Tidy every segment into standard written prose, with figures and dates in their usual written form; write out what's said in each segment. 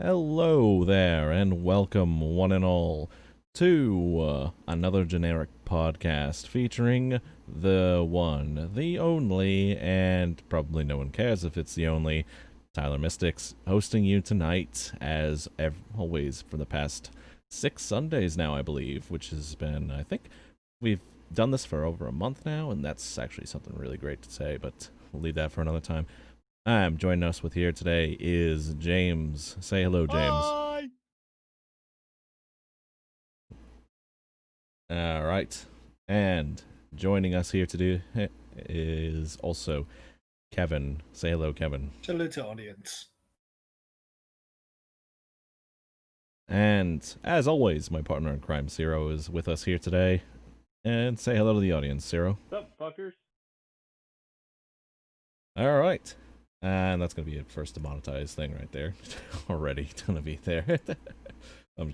Hello there, and welcome, one and all, to another generic podcast featuring the one, the only, and probably no one cares if it's the only, Tyler Mystics, hosting you tonight, as always, for the past 6 Sundays now, I believe, which has been, I think, we've done this for over a month now, and that's actually something really great to say, but we'll leave that for another time. Joining us with here today is James. Say hello, James. Hi. All right. And joining us here today is also Kevin. Say hello, Kevin. Hello to audience. And as always, my partner in crime, Ciro, is with us here today. And say hello to the audience, Ciro. What's up, fuckers? All right. And that's gonna be a first demonetized thing right there. Already gonna be there. I'm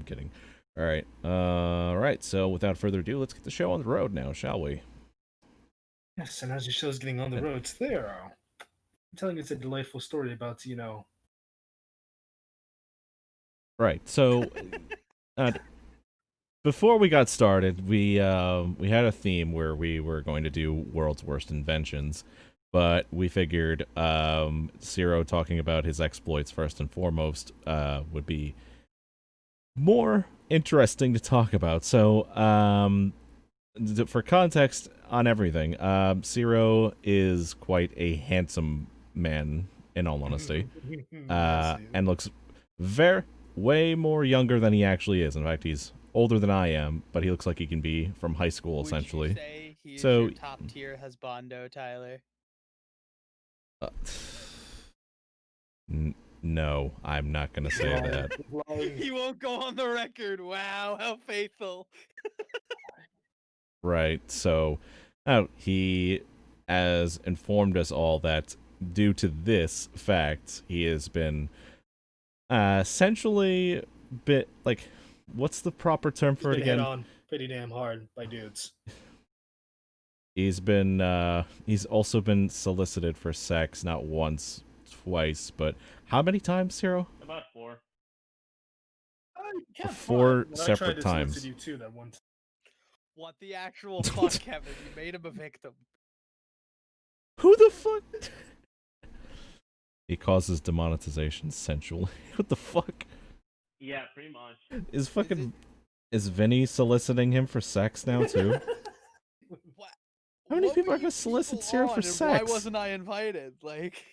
kidding. All right. Right. So without further ado, let's get the show on the road now, shall we? Yes, and as your show's getting on the roads, I'm telling us a delightful story about, Right. So, before we got started, we had a theme where we were going to do world's worst inventions, but we figured Ciro talking about his exploits first and foremost would be more interesting to talk about. So, for context on everything, Ciro is quite a handsome man, in all honesty, and looks very way more younger than he actually is. In fact, he's older than I am, but he looks like he can be from high school Would essentially. you say he is So- your top tier husbando, Tyler? Uh, no, I'm not gonna say that. He won't go on the record. Wow, how faithful. Right. So, he has informed us all that due to this fact, he has been essentially bit like, what's the proper term for it Been hit again? on pretty damn hard by dudes. He's also been solicited for sex, not once, twice, but how many times, Ciro? About 4. Four But separate I tried to times. solicit you too that one time. What the actual fuck, Kevin? You made him a victim. Who the fuck? He causes demonetization sensually. What the fuck? Yeah, pretty much. Is Vinny soliciting him for sex now too? What? How many What people were are gonna you solicit people Ciro on, for and sex? Why wasn't I invited? Like,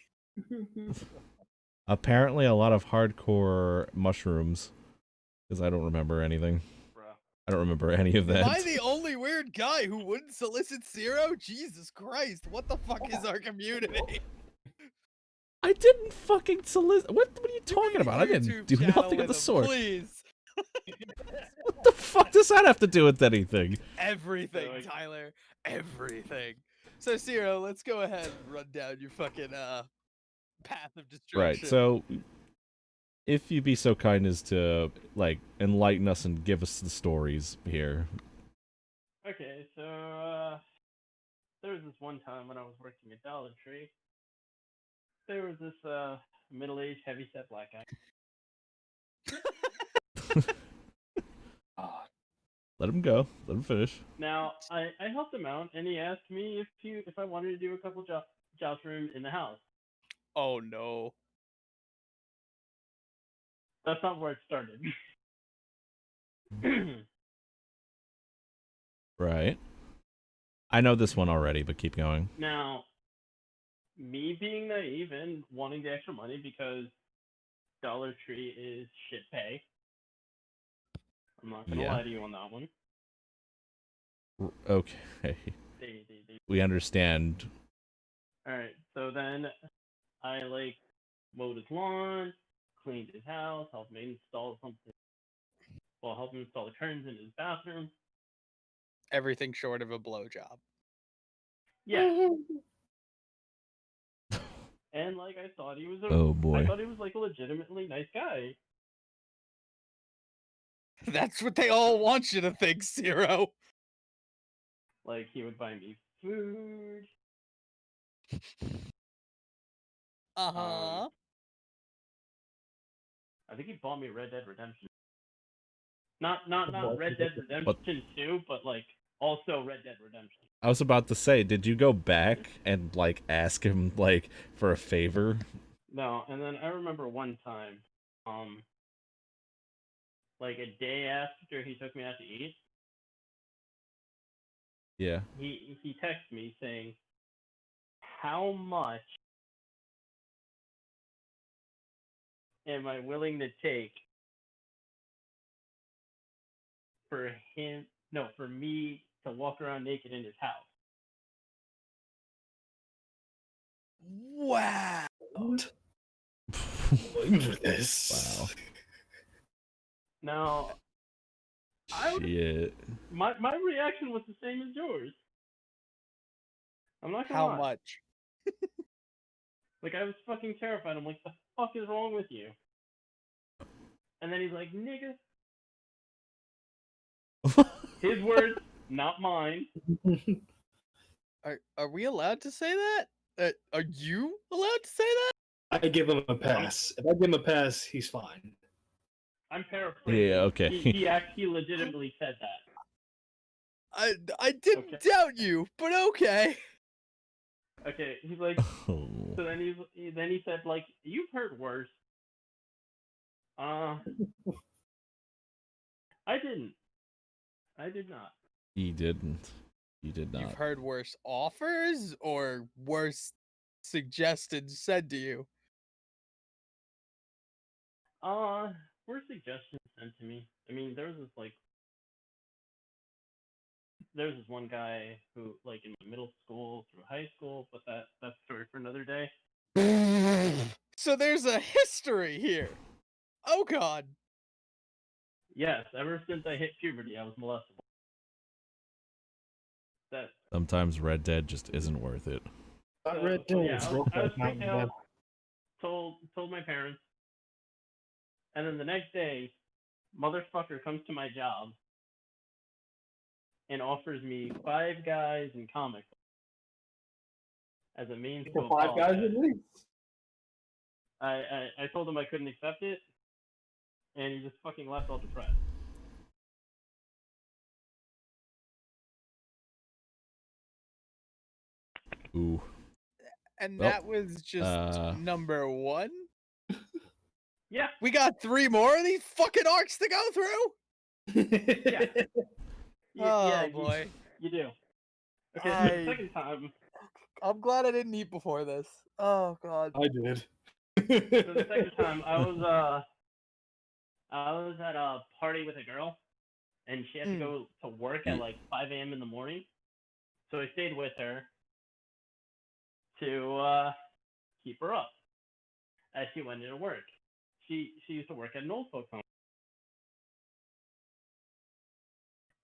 Apparently, a lot of hardcore mushrooms, because I don't remember anything. bruh. I don't remember any of that. Am I the only weird guy who wouldn't solicit Ciro? Jesus Christ, what the fuck is our community? I didn't fucking solicit. What are you Do talking a about? I didn't YouTube do channel nothing of the with him, sort. Please. What the fuck does that have to do with anything? Everything, Tyler. Everything. So, Ciro, let's go ahead and run down your fucking path of destruction. Right. So, if you'd be so kind as to like enlighten us and give us the stories here. Okay, so there was this one time when I was working at Dollar Tree. There was this middle-aged, heavy-set black guy. Let him go. Let him finish. Now I helped him out, and he asked me if I wanted to do a couple jobs for him in the house. Oh no. That's not where it started. Right. I know this one already, but keep going. Now, me being naive and wanting the extra money because Dollar Tree is shit pay. I'm not gonna Yeah. lie to you on that one. Okay. They We understand. Alright, so then I mowed his lawn, cleaned his house, helped him install something. Well, helped him install the curtains in his bathroom. Everything short of a blowjob. Yeah. And I thought he was Oh boy. I thought he was a legitimately nice guy. That's what they all want you to think, Ciro. He would buy me food. Uh-huh. I think he bought me Red Dead Redemption. Not Red Dead Redemption 2, but like also Red Dead Redemption. I was about to say, did you go back and like ask him like for a favor? No, and then I remember one time, like a day after he took me out to eat, Yeah. he texted me saying, "How much am I willing to take for him? No, for me to walk around naked in his house?" Wow. What? Waiting for this. Wow. Now, Shit. my reaction was the same as yours. I'm not gonna How lie. much? Like, I was fucking terrified. I'm like, the fuck is wrong with you? And then he's like, nigga. His words, not mine. Are we allowed to say that? Are you allowed to say that? I give him a pass. If I give him a pass, he's fine. I'm paraphrasing. Yeah, okay. He legitimately said that. I didn't Okay. doubt you, but okay. Okay, he's like, Oh. so then he said, like, you've heard worse. I didn't. I did not. He didn't. He did not. You've heard worse offers or worse suggested said to you? Were suggestions sent to me? I mean, there was this one guy who, like, in middle school through high school, but that's a story for another day. So there's a history here. Oh God. Yes, ever since I hit puberty, I was molestable. That Sometimes Red Dead just isn't worth it. Not Red so, Dead. yeah, It's I was Roblox, not freaked Red out, Dead. told my parents, and then the next day, motherfucker comes to my job and offers me 5 Guys and comic books as a means to For 5 guys apologize. at least. I told him I couldn't accept it, and he just fucking left all depressed. Ooh. And Well, that was just number 1? Yeah. We got 3 more of these fucking arcs to go through? Yeah. Oh, Yeah, boy. You do. Okay, so the second time. I'm glad I didn't eat before this. Oh God. I did. So the second time, I was at a party with a girl, and she had to go to work at like 5 a.m. in the morning. So I stayed with her to keep her up as she went into work. She used to work at an old folks home.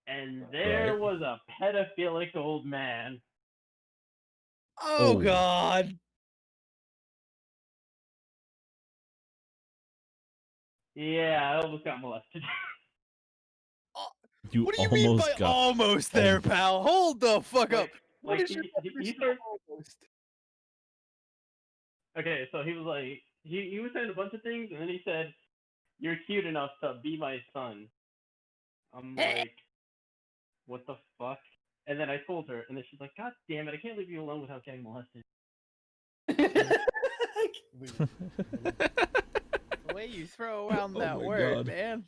And there Right. was a pedophilic old man. Oh Oh. God. Yeah, I almost got molested. You What do you mean by almost got almost there, pal? Hold the fuck up. What Like is your he definition started. of almost? Okay, so he was like, he was saying a bunch of things, and then he said, "You're cute enough to be my son." I'm like, what the fuck? And then I told her, and then she's like, God damn it, I can't leave you alone without getting molested. The way you throw around Oh that my word, God. man.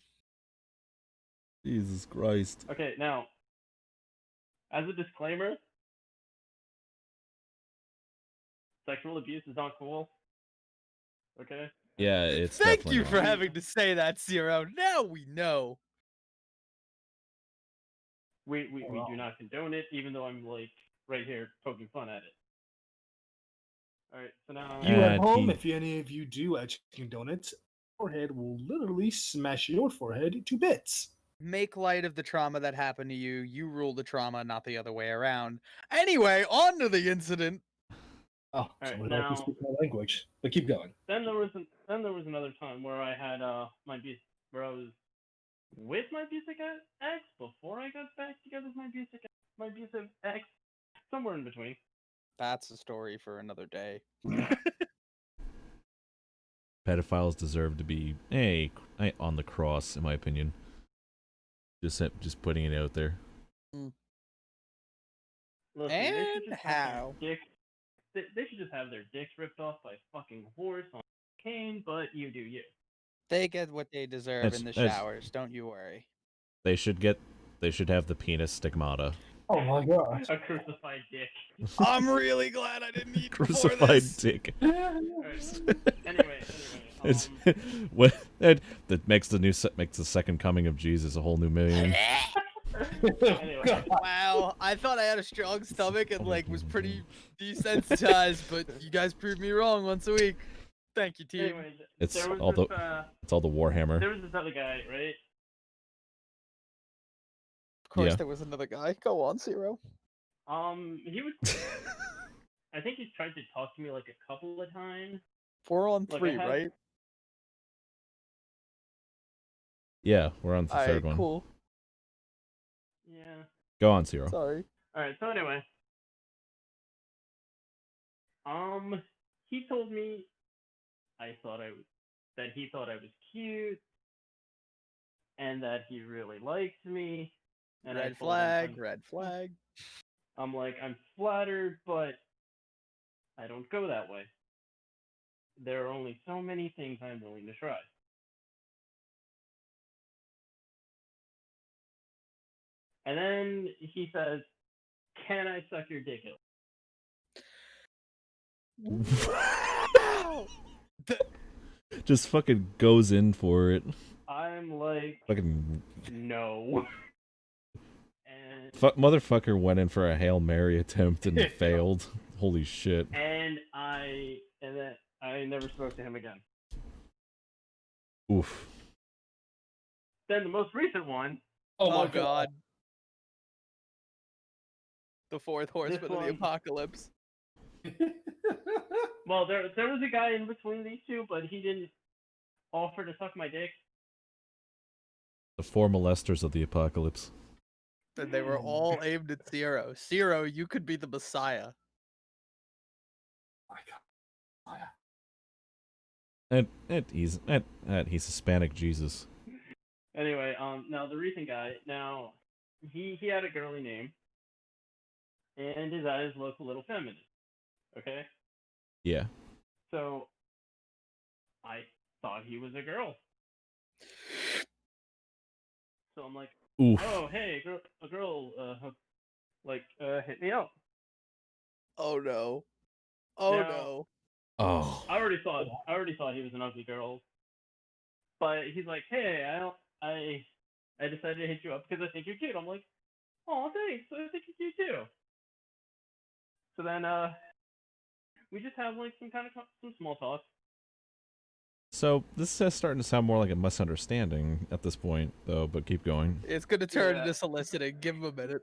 Jesus Christ. Okay, now, as a disclaimer, sexual abuse is not cool. Okay? Yeah, it's Thank definitely you not. for having to say that, Ciro. Now we know. We do not condone it, even though I'm like right here poking fun at it. Alright, so now You at And home, he- if any of you do chicken donuts, forehead will literally smash your forehead to bits. Make light of the trauma that happened to you. You rule the trauma, not the other way around. Anyway, on to the incident. Oh, Alright, someone now- help me speak my language. But keep going. then there was another time where I had where I was with my abusive ex before I got back together with my abusive ex, somewhere in between. That's a story for another day. pedophiles deserve to be on the cross, in my opinion. Just putting it out there. Listen, they should And just have their how? dicks. They should just have their dicks ripped off by a fucking horse on cane, but you do you. They get what they deserve in the That's- showers. Don't you worry. They should have the penis stigmata. Oh my god. A crucified dick. I'm really glad I didn't eat before Crucified this. dick. Alright. Anyway. It's, what that makes makes the second coming of Jesus a whole new meaning. Anyway. Wow, I thought I had a strong stomach and like was pretty desensitized, but you guys proved me wrong once a week. Thank you, team. Anyway, It's there was all this, It's all the Warhammer. there was this other guy, right? Of course, Yeah. there was another guy. Go on, Ciro. He was. I think he's tried to talk to me like a couple of times. 4 on Look, I 3, have- right? Yeah, we're on the Alright, third one. cool. Yeah. Go on, Ciro. Sorry. All right. So anyway, he told me that he thought I was cute, and that he really liked me. And I Red told him flag, red flag. I'm like, I'm flattered, but I don't go that way. There are only so many things I'm willing to try. And then he says, "Can I suck your dick?" Wow! Just fucking goes in for it. I'm like, Fucking no. And motherfucker went in for a Hail Mary attempt and failed. Holy shit. then I never spoke to him again. Oof. Then the most recent one, Oh Oh my god. The fourth horseman of the one- apocalypse. well, there was a guy in between these two, but he didn't offer to suck my dick. The four molesters of the apocalypse. And they were all aimed at Ciro. Ciro, you could be the Messiah. my god. He's Hispanic Jesus. Anyway, now the recent guy, he had a girly name, and his eyes look a little feminine. Okay, Yeah. so I thought he was a girl. So I'm like, Oof. oh hey, a girl, hit me up. Oh no. Oh Now- no. Oh. I already thought he was an ugly girl, but he's like, hey, I decided to hit you up because I think you're cute. I'm like, oh thanks, I think you're cute too. So then we just have like some small talk. So this is starting to sound more like a misunderstanding at this point, though. But keep going. It's gonna turn Yeah. into soliciting. Give him a minute.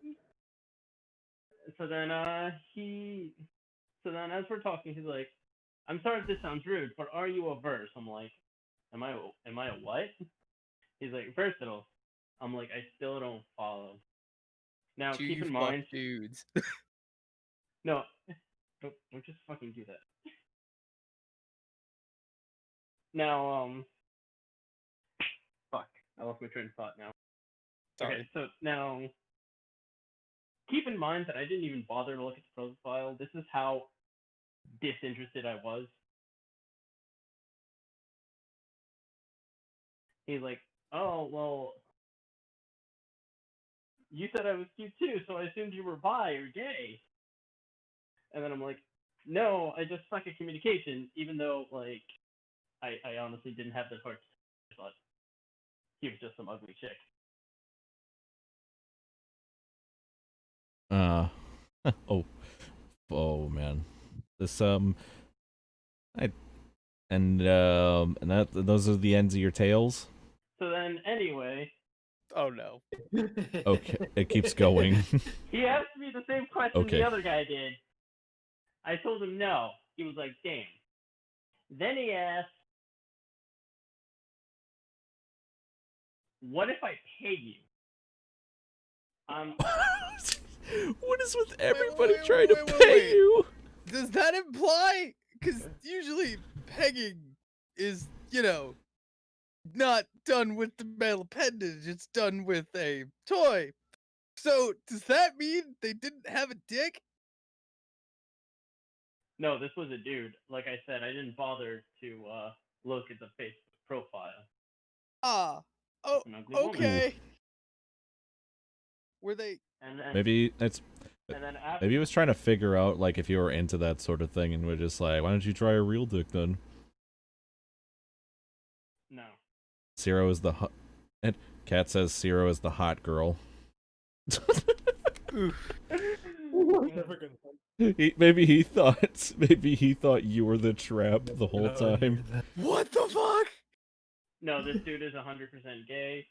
So then as we're talking, he's like, I'm sorry if this sounds rude, but are you a verse? I'm like, am I a what? He's like, versatile. I'm like, I still don't follow. Now Do keep you in fuck mind, dudes? no, don't just fucking do that. Now, fuck, I lost my train of thought now. Sorry. Okay, so now, keep in mind that I didn't even bother to look at the profile. This is how disinterested I was. He's like, oh, well, you said I was cute too, so I assumed you were bi or gay. And then I'm like, no, I just suck at communication, even though, like, I honestly didn't have the heart to thought he was just some ugly chick. Oh man. This and those are the ends of your tails. So then, anyway, Oh no. Okay, it keeps going. he asked me the same question Okay. the other guy did. I told him no. He was like, damn. Then he asked, what if I pay you? What is with everybody wait, trying to wait, pay wait. you? Does that imply? Because usually pegging is you know, not done with the male appendage. It's done with a toy. So does that mean they didn't have a dick? No, this was a dude. Like I said, I didn't bother to look at the Facebook profile. Ah, oh, It's an ugly woman. okay. Were they? And then, Maybe it's and then after, maybe he was trying to figure out like if you were into that sort of thing, and we're just like, why don't you try a real dick then? no. Ciro is the hot. And Kat says Ciro is the hot girl. Never gonna Maybe he thought you were the trap the whole time. What the fuck? No, this dude is 100% gay.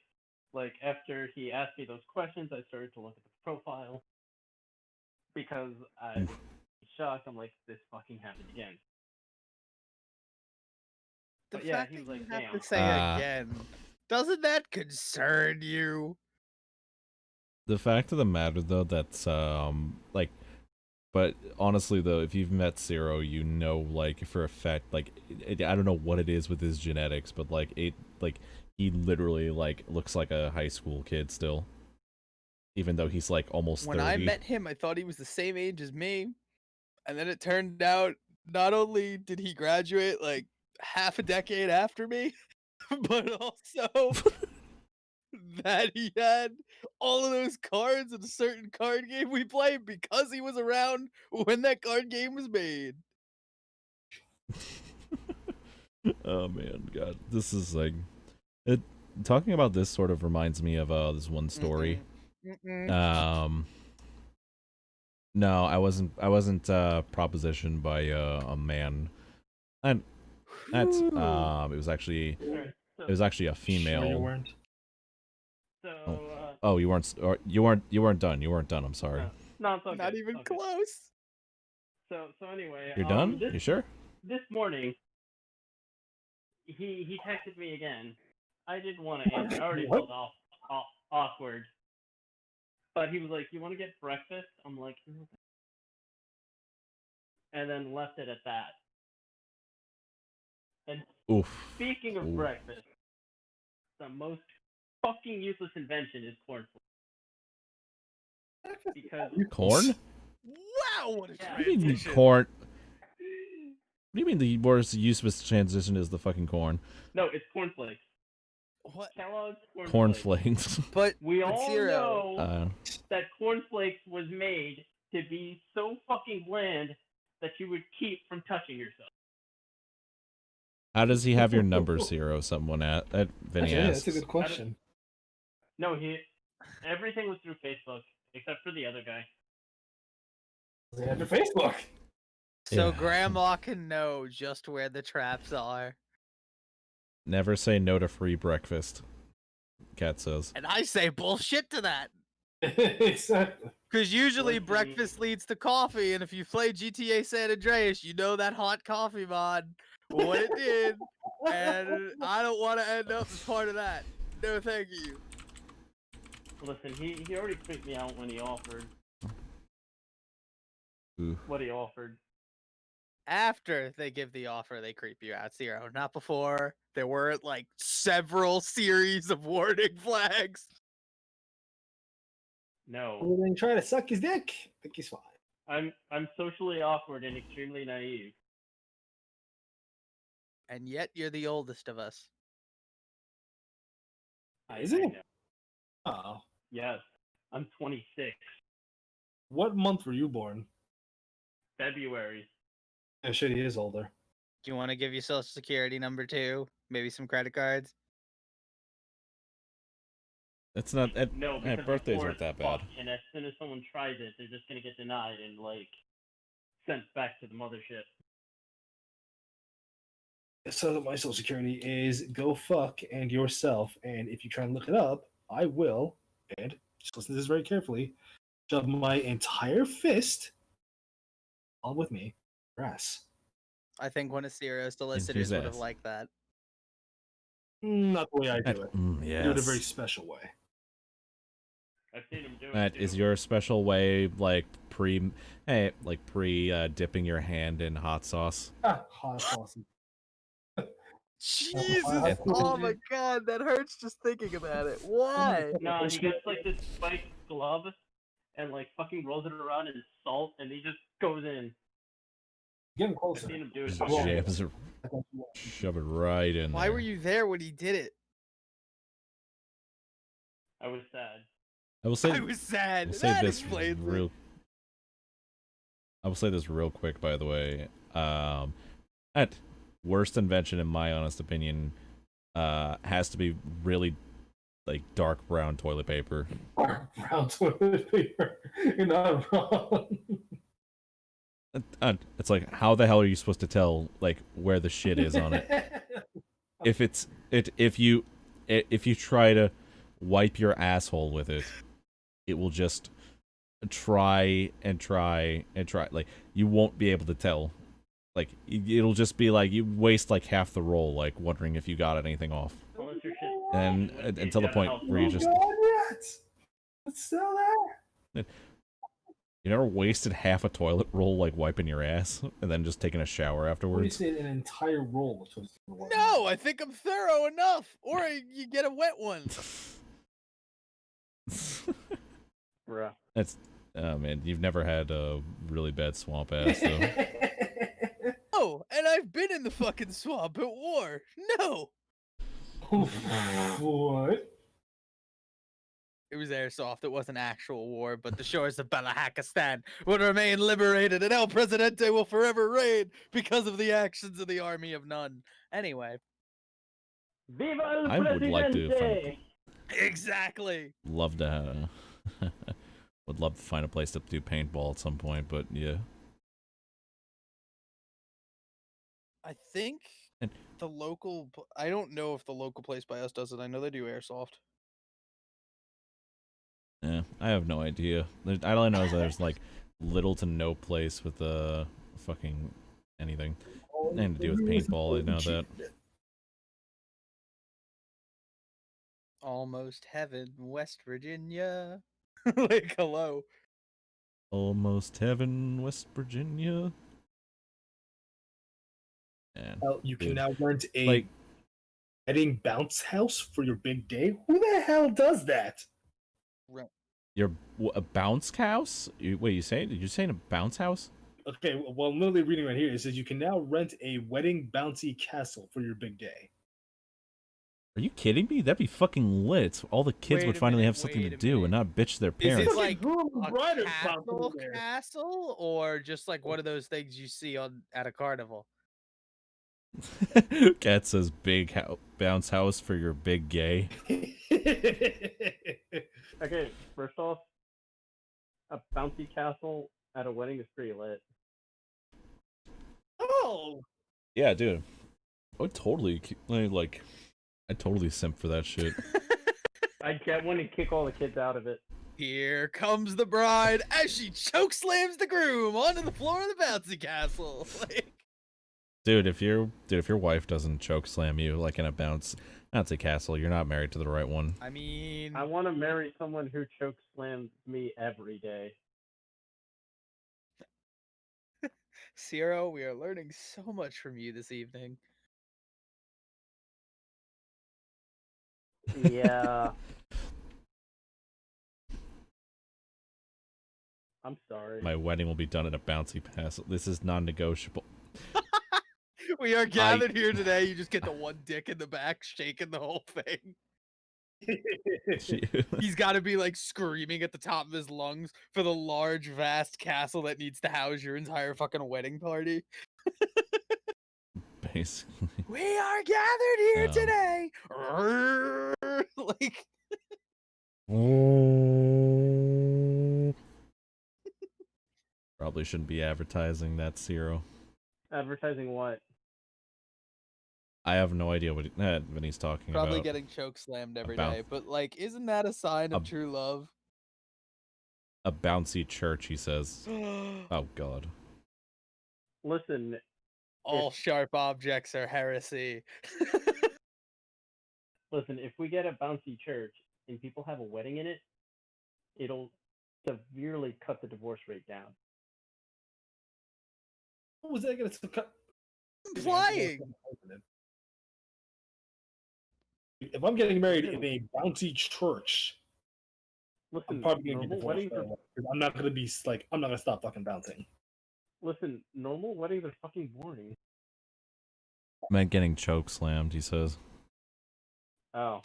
Like, after he asked me those questions, I started to look at the profile. Because I was shocked. I'm like, this fucking happened again. The But yeah, fact he was that you like, have damn. to say again, doesn't that concern you? The fact of the matter, though, that's like, but honestly, though, if you've met Ciro, you know, like for a fact, like, I don't know what it is with his genetics, but like he literally like looks like a high school kid still, even though he's like almost When 30. I met him, I thought he was the same age as me. And then it turned out not only did he graduate like half a decade after me, but also that he had all of those cards in a certain card game we played because he was around when that card game was made. Oh man, God, this is like it. Talking about this sort of reminds me of this one story. No, I wasn't propositioned by a man, and that's it was actually a female. Sure you weren't. So, Oh, you weren't done. You weren't done. I'm sorry. no, it's okay. Not even it's okay. close. So anyway, You're done? This, You sure? This morning, he texted me again. I didn't want to answer. I already felt awkward. But he was like, "You want to get breakfast?" I'm like, "No." And then left it at that. And Oof. speaking of breakfast, the most fucking useless invention is cornflakes. Because Corn? Wow, what a Yeah. What do you mean transition. corn? What do you mean the worst useless transition is the fucking corn? no, it's cornflakes. What? Kellogg's cornflakes. Cornflakes. But We all Ciro, know that cornflakes was made to be so fucking bland that you would keep from touching yourself. How does he have your number, Ciro? Someone Vinny Yeah, asks. that's a good question. No, everything was through Facebook except for the other guy. They have your Facebook. so Yeah. Grandma can know just where the traps are. Never say no to free breakfast. Cat says. And I say bullshit to that. Exactly. Because usually Listen. breakfast leads to coffee, and if you play GTA San Andreas, you know that hot coffee mod, what it did, and I don't want to end up as part of that. No, thank you. Listen, he already freaked me out when he offered Ooh. what he offered. After they give the offer, they creep you out, Ciro. Not before. There were like several series of warning flags. No, Well, then try to suck his dick. I think he's fine. I'm socially awkward and extremely naive. And yet you're the oldest of us. Is I it? know. Oh. Yes, I'm 26. What month were you born? February. Oh shit, he is older. Do you want to give your social security number too? Maybe some credit cards? It's not. No, because I'm birthdays poor aren't as that bad. fuck, and as soon as someone tries it, they're just gonna get denied and like sent back to the mothership. So my social security is go fuck and yourself. And if you try and look it up, I will, and just listen to this very carefully, shove my entire fist all with me, your ass. I think one of Ciro's his solicitors would have ass. liked that. Not the way I do it. I Yes. do it a very special way. I've seen him do it. That too. is your special way, like dipping your hand in hot sauce. Ah, hot sauce. Jesus! Oh my god, that hurts just thinking about it. Why? No, he gets like this spiked glove and like fucking rolls it around in salt and he just goes in. Getting I've closer. seen him do it. Just before. jams it, shove it right in Why there. were you there when he did it? I was sad. I will say. I was sad. I'll say That this explains real. it. I will say this real quick, by the way. At worst invention, in my honest opinion, has to be really like dark brown toilet paper. Brown toilet paper. You're not wrong. It's like, how the hell are you supposed to tell like where the shit is on it? If you try to wipe your asshole with it, it will just try and try and try. Like, you won't be able to tell. Like, it'll just be like you waste like half the roll, like wondering if you got anything off. Unless your shit. And until the point where you just It's still there. you never wasted half a toilet roll like wiping your ass and then just taking a shower What do you afterwards. say an entire roll? No, I think I'm thorough enough. Or you get a wet one. Bruh. That's oh man, you've never had a really bad swamp ass though. Oh, and I've been in the fucking swamp at war. No. What? It was airsoft. It wasn't actual war, but the shores of Balahakistan would remain liberated, and El Presidente will forever reign because of the actions of the Army of None. Anyway. Viva el I would like to presidente! Exactly. love to would love to find a place to do paintball at some point, but yeah. I think And- the local. I don't know if the local place by us does it. I know they do airsoft. Yeah, I have no idea. All I know is that there's like little to no place with fucking anything. Nothing to do with paintball, I know that. Almost heaven, West Virginia. Like, hello. Almost heaven, West Virginia. Man, Well, you can dude. now rent a Like, wedding bounce house for your big day. Who the hell does that? a bounce house? Wait, did you say in a bounce house? Okay, well, I'm literally reading right here. It says you can now rent a wedding bouncy castle for your big day. Are you kidding me? That'd be fucking lit. All the kids Wait would a finally minute, have something wait to a do and minute. not bitch their Is parents. it like Groom and a bride are bouncing castle in there. castle, or just like one of those things you see on at a carnival? Cat says big bounce house for your big gay. Okay, first off, a bouncy castle at a wedding is pretty lit. Oh, Yeah, dude. I would totally I'd totally simp for that shit. I'd get one and kick all the kids out of it. Here comes the bride as she chokeslams the groom onto the floor of the bouncy castle. Like, Dude, if your wife doesn't choke slam you like in a bouncy castle, you're not married to the right one. I mean, I want to marry someone who choke slams me every day. Ciro, we are learning so much from you this evening. Yeah. I'm sorry. My wedding will be done in a bouncy castle. This is non-negotiable. We are gathered here today. You just get the one dick in the back shaking the whole thing. He's got to be like screaming at the top of his lungs for the large, vast castle that needs to house your entire fucking wedding party. Basically. We are gathered here Um, today. Like, Probably shouldn't be advertising that, Ciro. Advertising what? I have no idea what he's talking probably about. getting choke slammed every About- day. But like, isn't that a sign of A- true love? A bouncy church, he says. Oh god. Listen, All sharp objects are heresy. listen, if we get a bouncy church and people have a wedding in it, it'll severely cut the divorce rate down. what was that going to cut? Implying. If I'm getting married in a bouncy church, I'm Listen, probably gonna get normal divorced. weddings are Because I'm not gonna be like, I'm not gonna stop fucking bouncing. listen, normal weddings are fucking boring. Meant getting choke slammed, he says. Oh,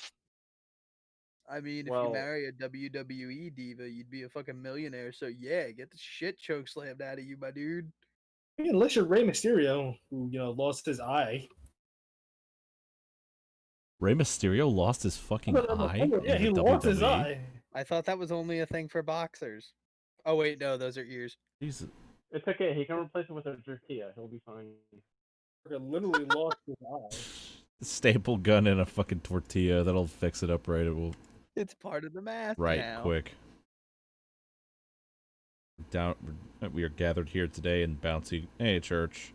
I mean, if you well, marry a WWE diva, you'd be a fucking millionaire. So yeah, get the shit choke slammed out of you, my dude. I mean, unless you're Rey Mysterio, who lost his eye. Rey Mysterio lost his fucking eye Yeah, in he the lost his WWE? eye. I thought that was only a thing for boxers. Oh wait, no, those are ears. Jesus. it's okay. He can replace it with a tortilla. He'll be fine. Literally lost his eye. Staple gun and a fucking tortilla. That'll fix it up right. It will It's part of the math right now. quick. We are gathered here today in Bouncy Church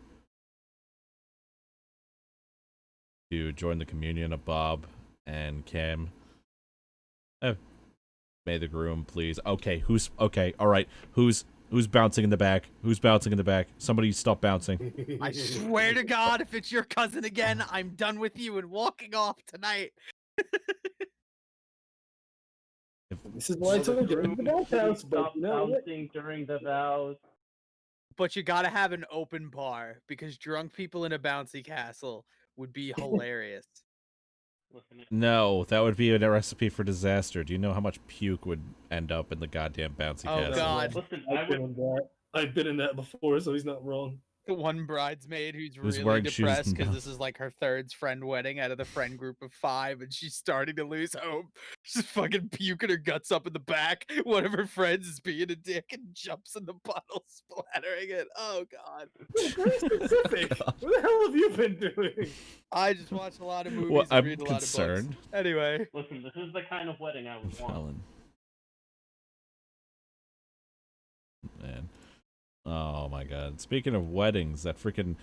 to join the communion of Bob and Cam. May the groom please. Okay, all right. Who's bouncing in the back? Who's bouncing in the back? Somebody stop bouncing. I swear to God, if it's your cousin again, I'm done with you and walking off tonight. This is why I told you in the bounce house, but Stop you know what? bouncing during the vows. But you gotta have an open bar because drunk people in a bouncy castle would be hilarious. Listen, No, that would be a recipe for disaster. Do you know how much puke would end up in the goddamn bouncy Oh, castle? God. listen, I've been in that before, so he's not wrong. The one bridesmaid who's Who's really wearing shoes depressed and because mouth. this is like her third friend wedding out of the friend group of 5, and she's starting to lose hope. She's fucking puking her guts up in the back. One of her friends is being a dick and jumps in the puddle, splattering it. Oh God! Very specific. What the hell have you been doing? I just watch a lot of movies Well, and I'm read a lot of concerned. books. Anyway, listen, this is the kind of wedding I would want. Felon. Man. Oh my god. Speaking of weddings, that freaking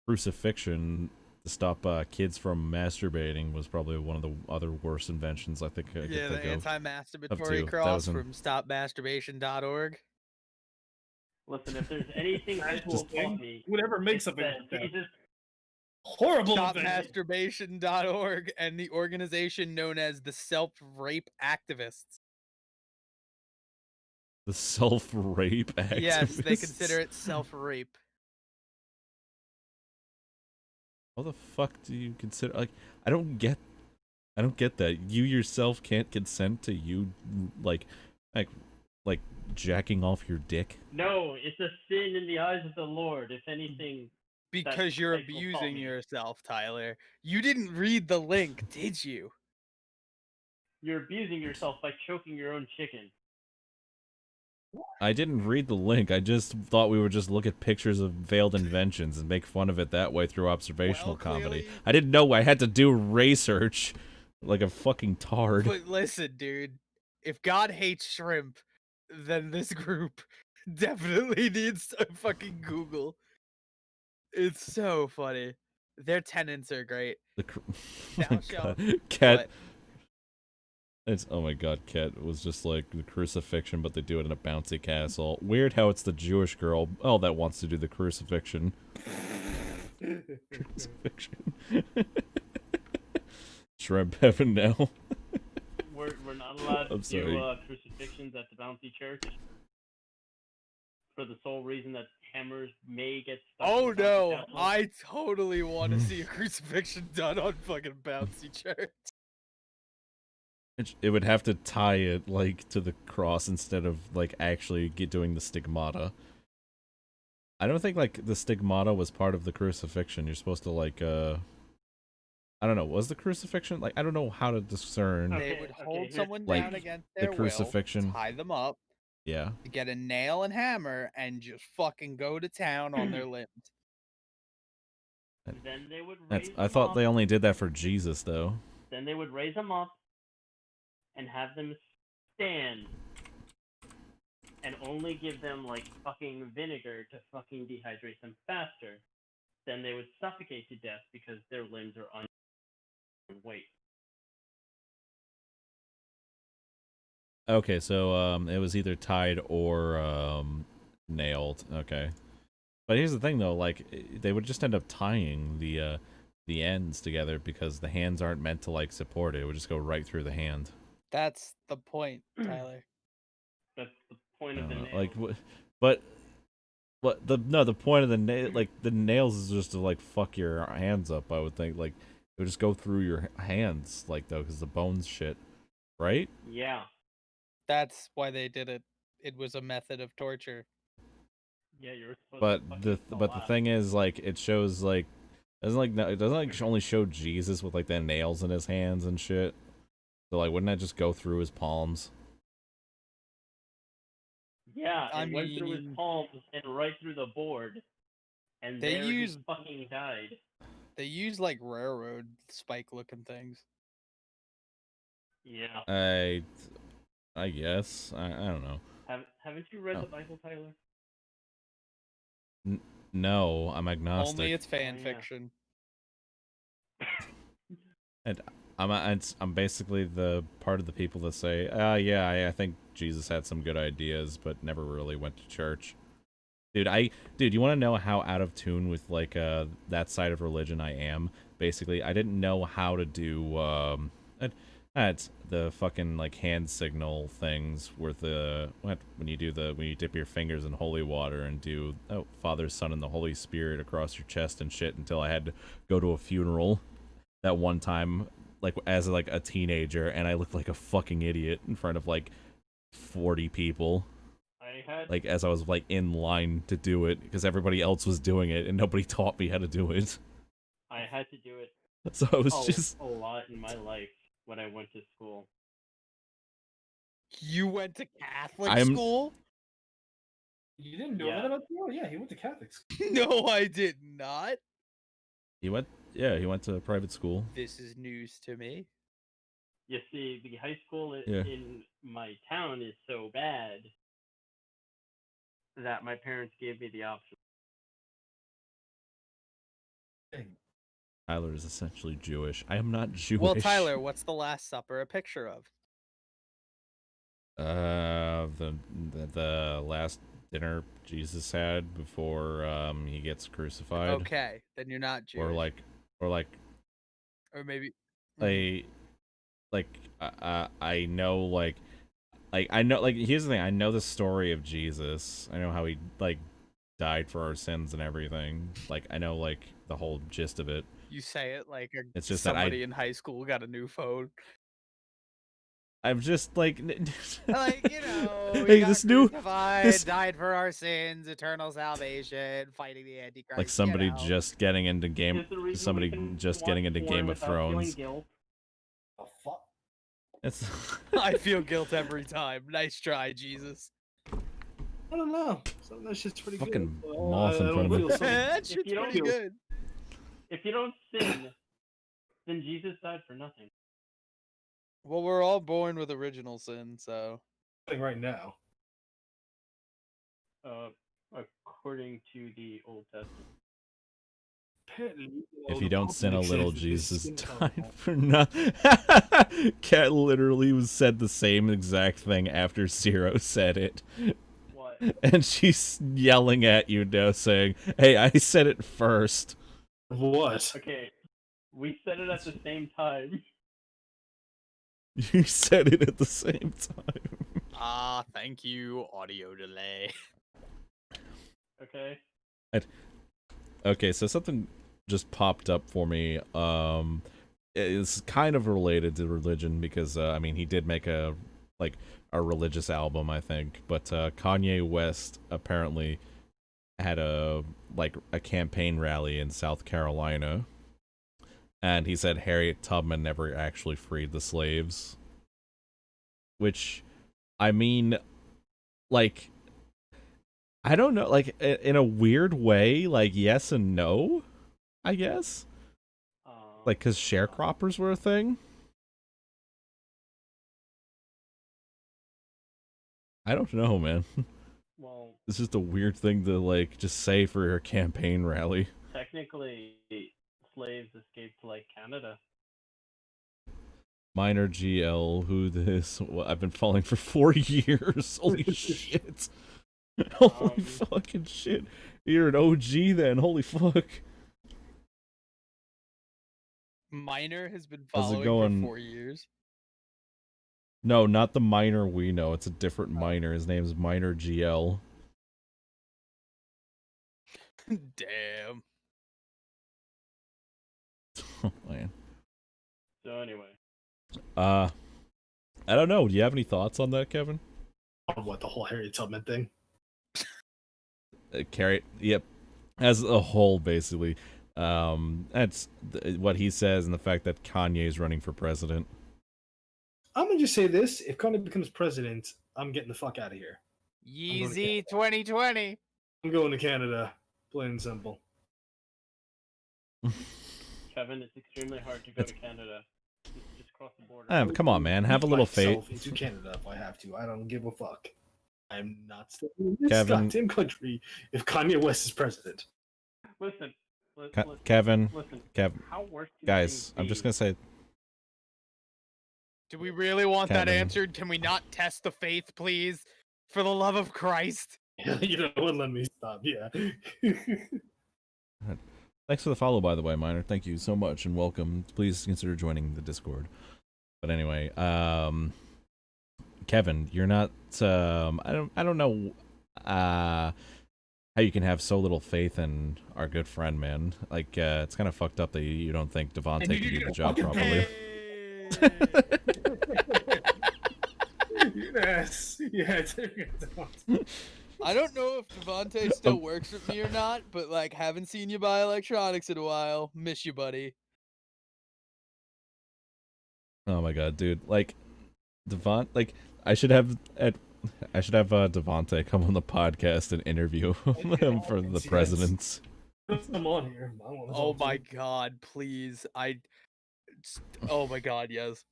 crucifixion to stop kids from masturbating was probably one of the other worst inventions I think I could yeah, the think of. anti-masturbatory That cross was in- from stopmasturbation.org. Listen, if there's anything high school taught me, Whatever makes it's something that like that. Jesus, Horrible invention. Stopmasturbation.org and the organization known as the Self-Rape Activists. The self-rape activists. Yes, they consider it self-rape. How the fuck do you consider, like, I don't get that. You yourself can't consent to you like jacking off your dick? no, it's a sin in the eyes of the Lord. If anything, Because you're high school taught abusing me. yourself, Tyler. You didn't read the link, did you? You're abusing yourself by choking your own chicken. I didn't read the link. I just thought we would just look at pictures of veiled inventions and make fun of it that way through observational Well, comedy. clearly- I didn't know I had to do research like a fucking tard. But listen, dude. If God hates shrimp, then this group definitely needs to fucking Google. It's so funny. Their tenants are great. Oh Thou my shalt- God. Cat. What? It's, oh my god, Cat was just like the crucifixion, but they do it in a bouncy castle. Weird how it's the Jewish girl, that wants to do the crucifixion. Crucifixion. Shrimp heaven now. We're not allowed to I'm do sorry. crucifixions at the bouncy church for the sole reason that hammers may get stuck. Oh in the bouncy no, castle. I totally want to see a crucifixion done on fucking bouncy church. It would have to tie it like to the cross instead of like actually doing the stigmata. I don't think like the stigmata was part of the crucifixion. You're supposed to like I don't know, was the crucifixion like, I don't know how to discern Okay, They would okay, hold here's- someone like, down against the their crucifixion. will, tie them up, yeah. get a nail and hammer, and just fucking go to town on their limbs. Then they would That's raise I them thought up. they only did that for Jesus though. Then they would raise them up and have them stand and only give them like fucking vinegar to fucking dehydrate them faster. Then they would suffocate to death because their limbs are weight. Okay, so it was either tied or nailed. Okay. But here's the thing though, like they would just end up tying the the ends together because the hands aren't meant to like support it. It would just go right through the hand. That's the point, Tyler. That's the point I of the don't know. nail. Like, but the point of the nail, like the nails, is just to like fuck your hands up. I would think like it would just go through your hands, like though, because the bones shit, right? Yeah. That's why they did it. It was a method of torture. Yeah, you're supposed But to fucking the thing is, like, it shows like it doesn't like only show Jesus with like the nails in his hands and shit. So like, wouldn't that just go through his palms? Yeah, I it went through his mean- palms and right through the board, and They there use- he fucking died. They use like railroad spike looking things. Yeah. I guess I don't know. Haven't you read Oh. the Bible, Tyler? No, I'm agnostic. Only it's fan yeah. fiction. I'm basically the part of the people that say, yeah, I think Jesus had some good ideas, but never really went to church. Dude, you want to know how out of tune with like that side of religion I am? Basically, I didn't know how to do at the fucking like hand signal things with the when you dip your fingers in holy water and do Father, Son, and the Holy Spirit across your chest and shit until I had to go to a funeral that one time, like as like a teenager, and I looked like a fucking idiot in front of like 40 people. I had Like as I was like in line to do it because everybody else was doing it and nobody taught me how to do it. I had to do it So I was just a lot in my life when I went to school. You went to Catholic I'm- school? You didn't know Yeah. that about Ciro? Yeah, he went to Catholic school. No, I did not. he went to private school. This is news to me. You see, the high school Yeah. in my town is so bad that my parents gave me the option. Tyler is essentially Jewish. I am not Jewish. Well, Tyler, what's the Last Supper a picture of? The last dinner Jesus had before he gets crucified. Okay, then you're not Jewish. Or maybe I know like I know like here's the thing, I know the story of Jesus. I know how he like died for our sins and everything. Like I know like the whole gist of it. you say it like It's just that somebody in high school got a new phone. I'm just like Like, you know, he hey, got this new crucified, died for our sins, eternal salvation, fighting the Antichrist. like somebody you know. just getting into Game Is the reason somebody we can just watch getting into porn Game of without feeling Thrones. guilt? The fuck? It's I feel guilt every time. Nice try, Jesus. I don't know. Some of that shit's pretty Fucking good. moth in I front of don't me. feel something. That shit's you don't pretty feel- good. If you don't sin, then Jesus died for nothing. Well, we're all born with original sin, so Right now. According to the Old Testament. Apparently, If the you don't Pope sin a little, exists, Jesus sin died covenant. for nothing. Cat literally said the same exact thing after Ciro said it. What? And she's yelling at you now saying, hey, I said it first. What? Okay, we said it at the same time. You said it at the same time. thank you, audio delay. Okay. Okay, so something just popped up for me. It's kind of related to religion because I mean he did make a religious album, I think, but Kanye West apparently had a campaign rally in South Carolina, and he said Harriet Tubman never actually freed the slaves. Which, I mean, like, I don't know, like, in a weird way, like, yes and no, I guess. Like, because sharecroppers were a thing? I don't know, man. Well, It's just a weird thing to, like, just say for your campaign rally. technically, slaves escaped to like Canada. Minor GL, who this? Well, I've been following for 4 years. Holy shit. Holy fucking shit. You're an OG then. Holy fuck. Minor has been How's it following going? for 4 years. No, not the Miner we know. It's a different Miner. His name's Miner GL. Damn. Oh, man. So anyway, I don't know. Do you have any thoughts on that, Kevin? On what, the whole Harriet Tubman thing? Carrot. Yep. As a whole, basically. That's what he says, and the fact that Kanye's running for president. I'm gonna just say this: if Kanye becomes president, I'm getting the fuck out of here. Yeezy 2020. I'm going to Canada, plain and simple. Kevin, it's extremely hard to go to Canada. Just cross the border. Come on, man. Have a little faith. Into Canada if I have to. I don't give a fuck. I'm not staying in this Kevin. goddamn country if Kanye West is president. Listen, Kevin. Listen. Kevin. How worse can Guys, things I'm just be? gonna say. Do we really want that Kevin. answered? Can we not test the faith, please? For the love of Christ. You know what? Let me stop. Yeah. Thanks for the follow, by the way, Miner. Thank you so much, and welcome. Please consider joining the Discord. But anyway, Kevin, you're not. I don't know. How you can have so little faith in our good friend, man. Like, it's kind of fucked up that you don't think Devontae can do the job properly. Yes. Yeah. I don't know if Devontae still works with me or not, but like, haven't seen you buy electronics in a while. Miss you, buddy. Oh my god, dude! Like, I should have Devontae come on the podcast and interview him for the presidents. I'm on here. Oh my god, please. Oh my god, yes.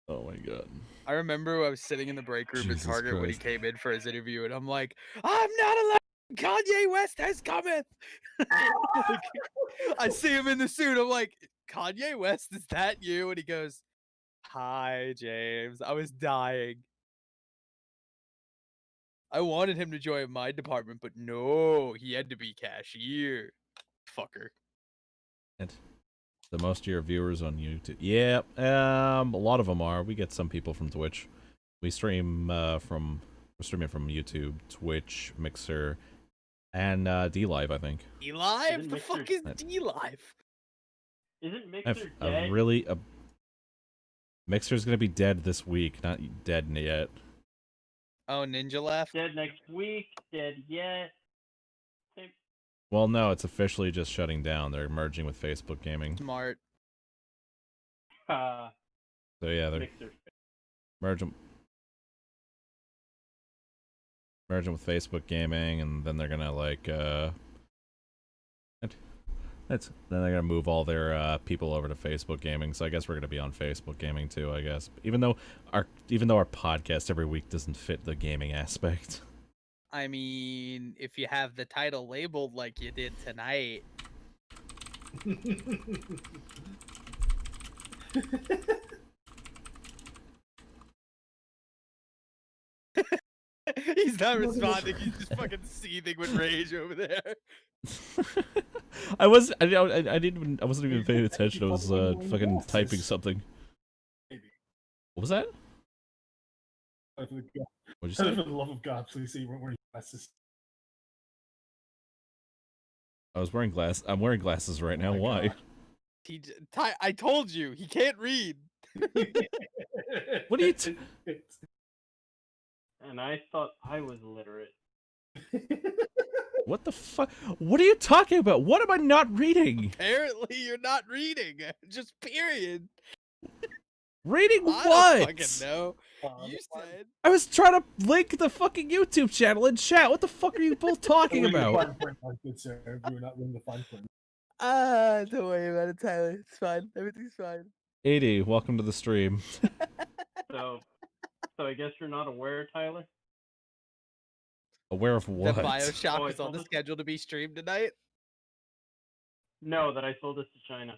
Oh my god. I remember I was sitting in the break room Jesus at Target when he Christ. came in for his interview, and I'm like, I'm not allowed. Kanye West has cometh. Like, I see him in the suit. I'm like, Kanye West, is that you? And he goes, hi, James. I was dying. I wanted him to join my department, but no, he had to be cashier. Fucker. The most of your viewers on YouTube. Yeah, a lot of them are. We get some people from Twitch. We stream we're streaming from YouTube, Twitch, Mixer, and D-Live, I think. D-Live? Isn't The Mixer- fuck is D-Live? Isn't Mixer A dead? really Mixer's gonna be dead this week, not dead yet. Oh, Ninja left? Dead next week. Dead yet. Same. Well, no, it's officially just shutting down. They're merging with Facebook Gaming. Smart. So yeah, they're Mixer. merging with Facebook Gaming, and then they're gonna then they're gonna move all their people over to Facebook Gaming. So I guess we're gonna be on Facebook Gaming too. I guess even though our podcast every week doesn't fit the gaming aspect. I mean, if you have the title labeled like you did tonight. He's not responding. He's just fucking seething with rage over there. I wasn't even paying attention. I was fucking typing something. What was that? What'd you say? For the love of God, please say you weren't wearing glasses. I'm wearing glasses right now. my Why? God. I told you, he can't read. What are you? And I thought I was illiterate. What the fuck? What are you talking about? What am I not reading? Apparently, you're not reading. Just period. Reading I what? don't fucking know. You said. I was trying to link the fucking YouTube channel in chat. What the fuck are you both talking about? Good sir. We were not reading the fine print. Don't worry about it, Tyler. It's fine. Everything's fine. 80, welcome to the stream. So I guess you're not aware, Tyler? Aware of what? That Bioshock Oh, I is on told the us- schedule to be streamed tonight. No, that I sold this to China.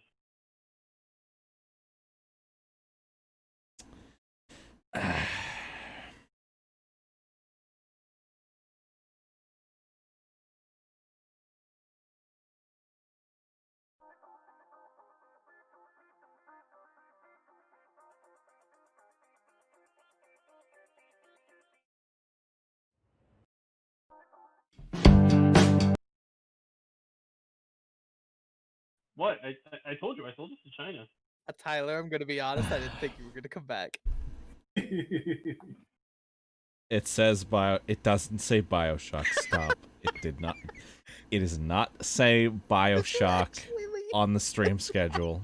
What? I told you I sold this to China. Tyler, I'm gonna be honest. I didn't think you were gonna come back. It says bio. It doesn't say Bioshock. Stop. It did not. It does not say Bioshock on the stream schedule.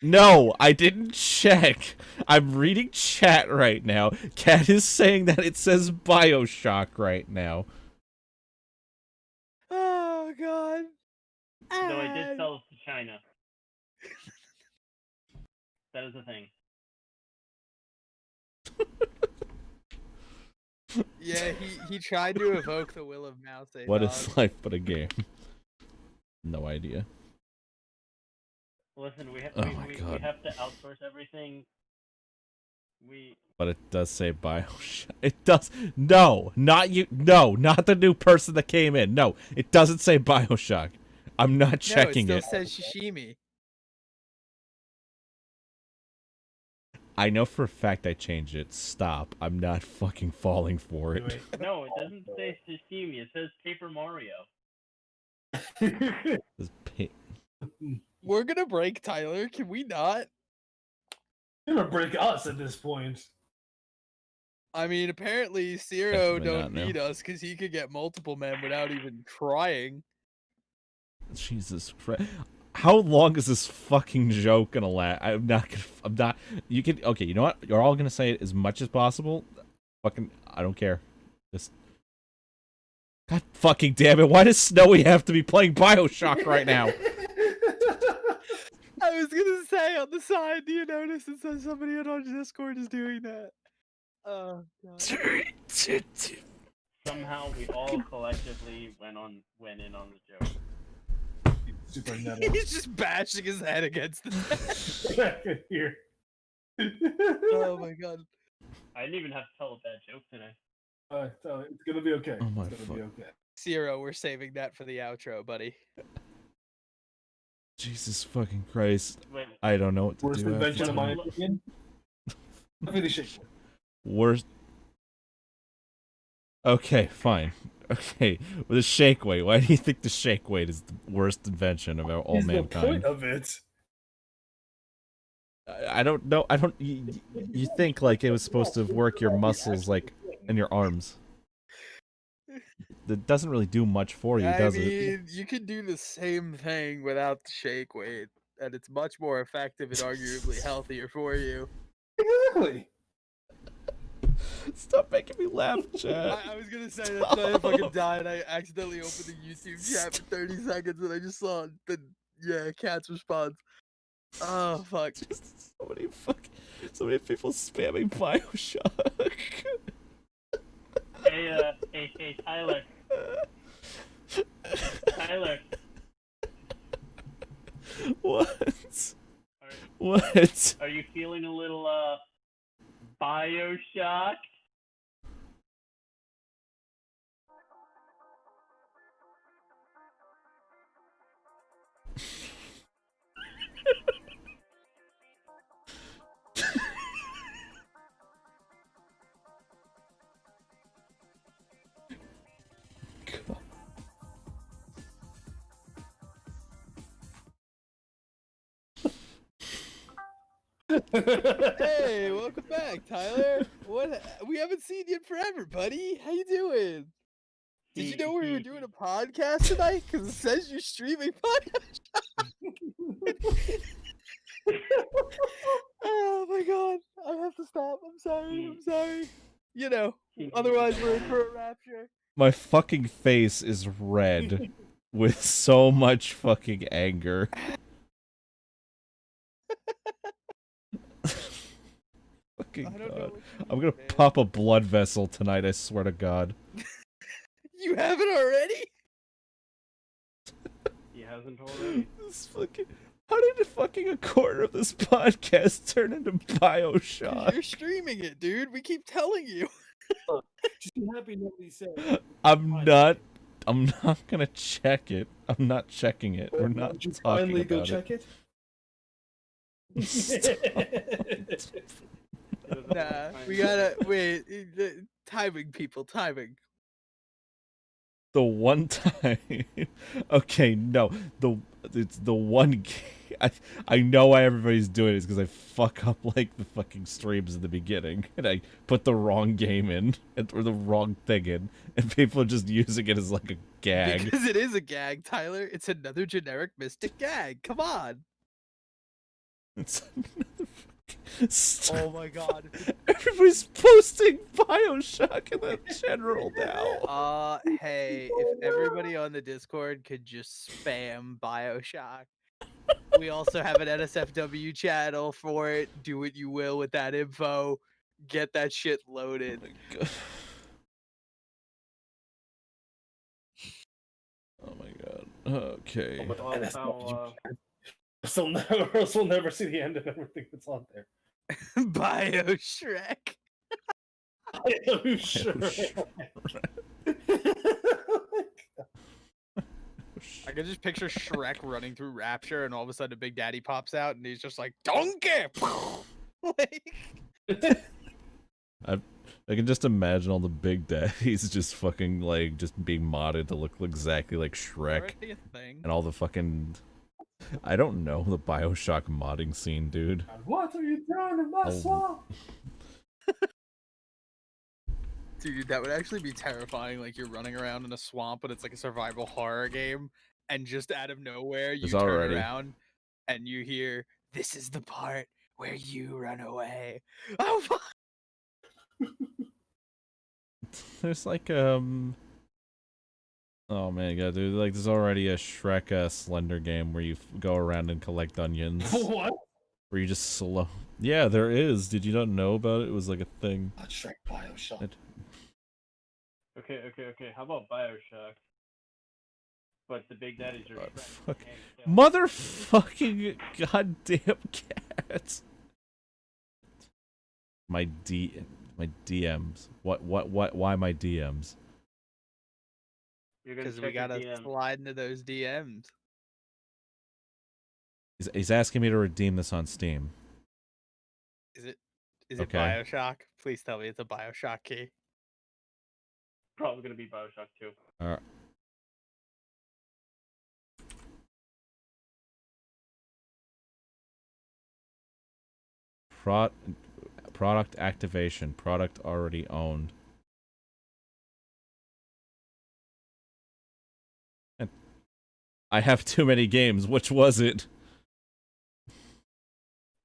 No, I didn't check. I'm reading chat right now. Cat is saying that it says Bioshock right now. Oh god. No, I did sell this to China. That is a thing. Yeah, he tried to evoke the will of Mao Zedong. What is life but a game? No idea. Listen, we have Oh my we God. have to outsource everything. But it does say Bioshock. It does. No, not you. No, not the new person that came in. No, it doesn't say Bioshock. I'm not checking no, it. still says Shishimi. I know for a fact I changed it. Stop. I'm not fucking falling for it. Anyway. No, it doesn't say sashimi. It says Paper Mario. This pi- We're gonna break Tyler. Can we not? You're gonna break us at this point. I mean, apparently Ciro Definitely don't not, no. need us because he could get multiple men without even trying. Jesus Christ. How long is this fucking joke gonna last? I'm not. You can. Okay, you know what? You're all gonna say it as much as possible. Fucking. I don't care. Just. God fucking damn it. Why does Snowy have to be playing Bioshock right now? I was gonna say on the side, do you notice it says somebody on our Discord is doing that? Oh god. Somehow we all collectively went in on the joke. Super metal. He's just bashing his head against the desk. Back in here. Oh my god. I didn't even have to tell a bad joke today. So it's gonna be okay. Oh my It's gonna be fuck. okay. Ciro, we're saving that for the outro, buddy. Jesus fucking Christ. Wait, I don't know what to Worst do. invention after of my that. opinion. Definitely shake. Worst. Okay, fine. Okay, with the shake weight. Why do you think the shake weight is the worst invention of all Is the mankind? point of it? I don't know. I don't. You think like it was supposed to work your muscles like in your arms? That doesn't really do much for you, does it? mean, you can do the same thing without the shake weight, and it's much more effective and arguably healthier for you. Exactly. Stop making me laugh, Chad. I was gonna say that's why I fucking died. I accidentally opened the YouTube chat for 30 seconds and I just saw the cat's response. Oh fuck. Just so many people spamming Bioshock. hey, Tyler. Tyler, What? What? are you feeling a little Bioshock? Hey, welcome back, Tyler. What? We haven't seen you in forever, buddy. How you doing? Did you know we were doing a podcast tonight? Because it says you're streaming podcast. Oh my god. I have to stop. I'm sorry. I'm sorry. You know, otherwise we're in for a rapture. My fucking face is red with so much fucking anger. Fucking I don't know god. what you I'm mean, gonna man. pop a blood vessel tonight, I swear to god. You haven't already? He hasn't already. This fucking... How did a quarter of this podcast turn into 'Cause Bioshock? you're streaming it, dude. We keep telling you. Just be happy nobody said. I'm not gonna check it. I'm not checking it. We're not Would you talking finally go about check it? Nah, we gotta wait. Timing, people, timing. the one time. Okay, no, it's the one game. I know why everybody's doing it is because I fuck up like the fucking streams in the beginning, and I put the wrong game in or the wrong thing in, and people are just using it as like a gag. Because it is a gag, Tyler. It's another generic Mystic gag. Come on. It's another Oh my god. Everybody's posting Bioshock in the general now. Hey, if everybody on the Discord could just spam Bioshock. We also have an NSFW channel for it. Do what you will with that info. Get that shit loaded. Oh my god. Okay. But Well, that's not what how, you so never, else we'll never see the end of everything that's on there. Bioshrek. Oh, sure. I can just picture Shrek running through Rapture, and all of a sudden, Big Daddy pops out, and he's just like, "Donkey!" Like, I can just imagine all the big daddies just fucking like just being modded to look exactly like Shrek, already a thing. and all the fucking I don't know the Bioshock modding scene, dude. What are you doing in my Oh. swamp? Dude, that would actually be terrifying. Like you're running around in a swamp, but it's like a survival horror game, and just out of nowhere, you There's turn already- around, and you hear, "This is the part where you run away." Oh fuck! There's like oh man, yeah, dude, like there's already a Shrek Slender game where you go around and collect onions. What? Where you just slow. Yeah, there is. Did you not know about it? It was like a thing. Not Shrek Bioshock. It- Okay. How about Bioshock? But the Big Daddies are Shrek. fuck. and Motherfucking goddamn cats. My DMs. Why my DMs? You're gonna Because check we your gotta DMs. slide into those DMs. He's asking me to redeem this on Steam. Is it Okay. Bioshock? Please tell me it's a Bioshock key. Probably gonna be Bioshock 2. Alright. Product activation. Product already owned. I have too many games. Which was it?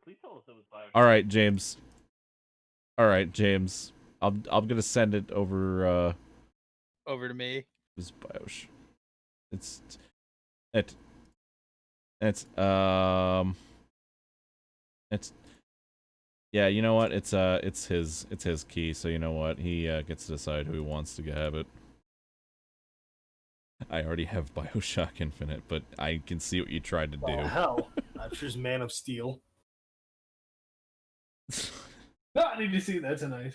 Please tell us it was Bioshock. All right, James. All right, James. I'm gonna send it over. Over to me. It's Bioshock. It's yeah. You know what? It's his key. So you know what? He gets to decide who he wants to have it. I already have Bioshock Infinite, but I can see what you tried to do. Oh, hell. I choose Man of Steel. No, I need to see that tonight.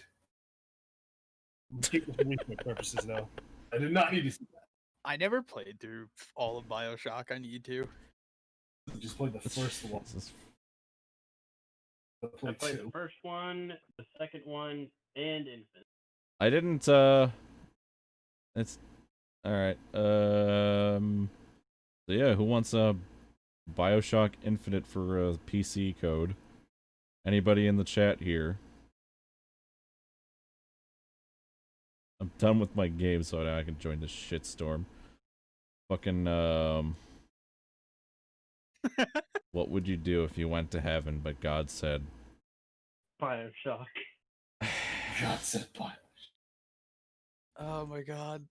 Keep it for research purposes, though. I did not need to see that. I never played through all of Bioshock. I need to. I just played the first one. This is- I I played played the two. first one, the second one, and Infinite. I didn't. It's all right. So yeah, who wants Bioshock Infinite for a PC code? Anybody in the chat here? I'm done with my game, so now I can join this shitstorm. Fucking what would you do if you went to heaven, but God said? Bioshock. God said Bioshock. Oh my god.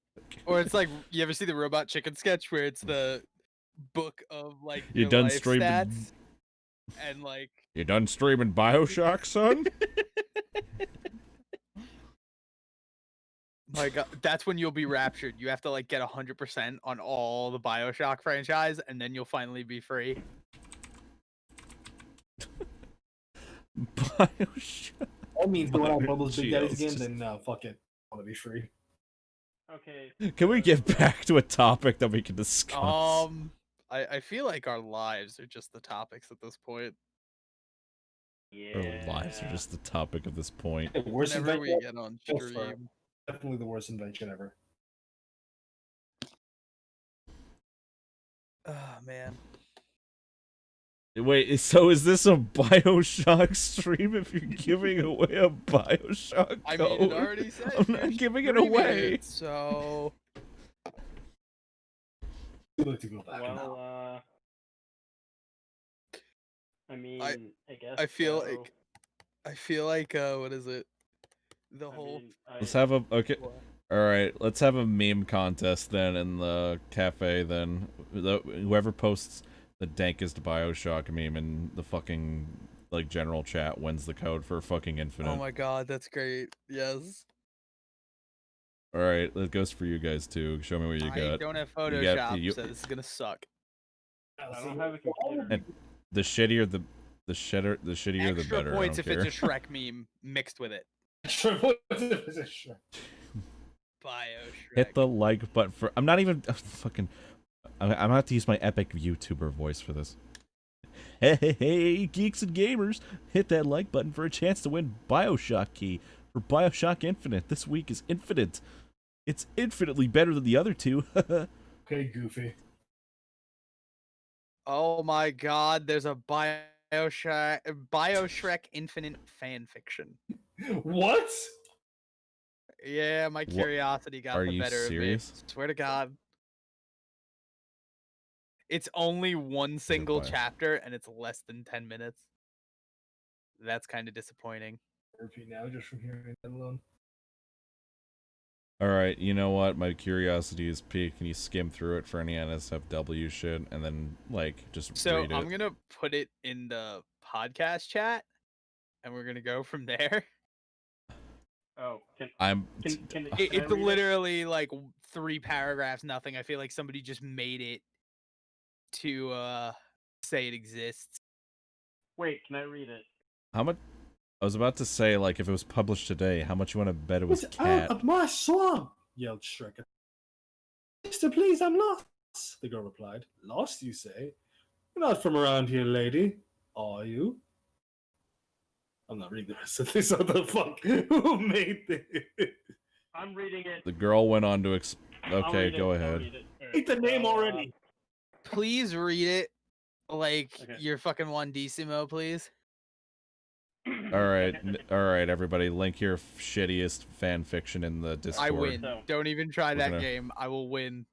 Or it's like, you ever see the Robot Chicken sketch where it's the book of like You your done life streaming- stats and like You done streaming Bioshock, son? my god, that's when you'll be raptured. You have to like get 100% on all the Bioshock franchise, and then you'll finally be free. Bioshock. That means going out with those big daddies Cheetos, again, just- then fuck it. I want to be free. Okay. Can we get back to a topic that we can discuss? I feel like our lives are just the topics at this point. Yeah. Our lives are just the topic of this point. The worst Whenever invention. we get on Go for it. stream. Definitely the worst invention ever. Oh man. Wait, so is this a Bioshock stream if you're giving away a Bioshock I code? mean, it already says I'm you're not giving it streaming away. it, so I'd like to go back now. Well, I mean, I guess. I feel so. like what is it? The I whole mean, Let's have a okay. What? All right, let's have a meme contest then in the cafe. Then whoever posts the dankest Bioshock meme in the fucking like general chat wins the code for fucking Infinite. Oh my god, that's great. Yes. All right, that goes for you guys too. Show me what you I got. don't have You got- Photoshop, you- so this is gonna suck. I don't have a computer. And the shittier the shittier the Extra better. points I if don't care. it's a Shrek meme mixed with it. Sure. Bio-Shrek. Hit the like button for. I'm not even fucking. I'm gonna have to use my epic YouTuber voice for this. Hey, geeks and gamers! Hit that like button for a chance to win Bioshock key for Bioshock Infinite. This week is Infinite. It's infinitely better than the other two. Okay, Goofy. Oh my god, there's a Bio-Shrek Infinite fan fiction. What? Yeah, my curiosity got Are the you better serious? of me. Swear to God. It's only one single Bio- chapter and it's less than 10 minutes. That's kind of disappointing. Repeat now, just from hearing that alone. All right, you know what? My curiosity is piqued. Can you skim through it for any NSFW shit and then like just So read it? I'm gonna put it in the podcast chat and we're gonna go from there. Oh, can It's I read it? literally like 3 paragraphs, nothing. I feel like somebody just made it to say it exists. Wait, can I read it? How much? I was about to say, like, if it was published today, how much you want to bet it was Get cat? out of my swamp! Yelled Shrek. Mister, please, I'm lost. The girl replied. Lost, you say? You're not from around here, lady. Are you? I'm not reading the rest of this. What the fuck? Who made this? I'm reading it. The girl went on to I'll Okay, read it, go I'll ahead. read it. Alright, Hate the name so, already. Please read it like Okay. you're fucking One Decimo, please. All right, all right, everybody, link your shittiest fan fiction in the Discord. I win. So- Don't even try We're that gonna- game. I will win.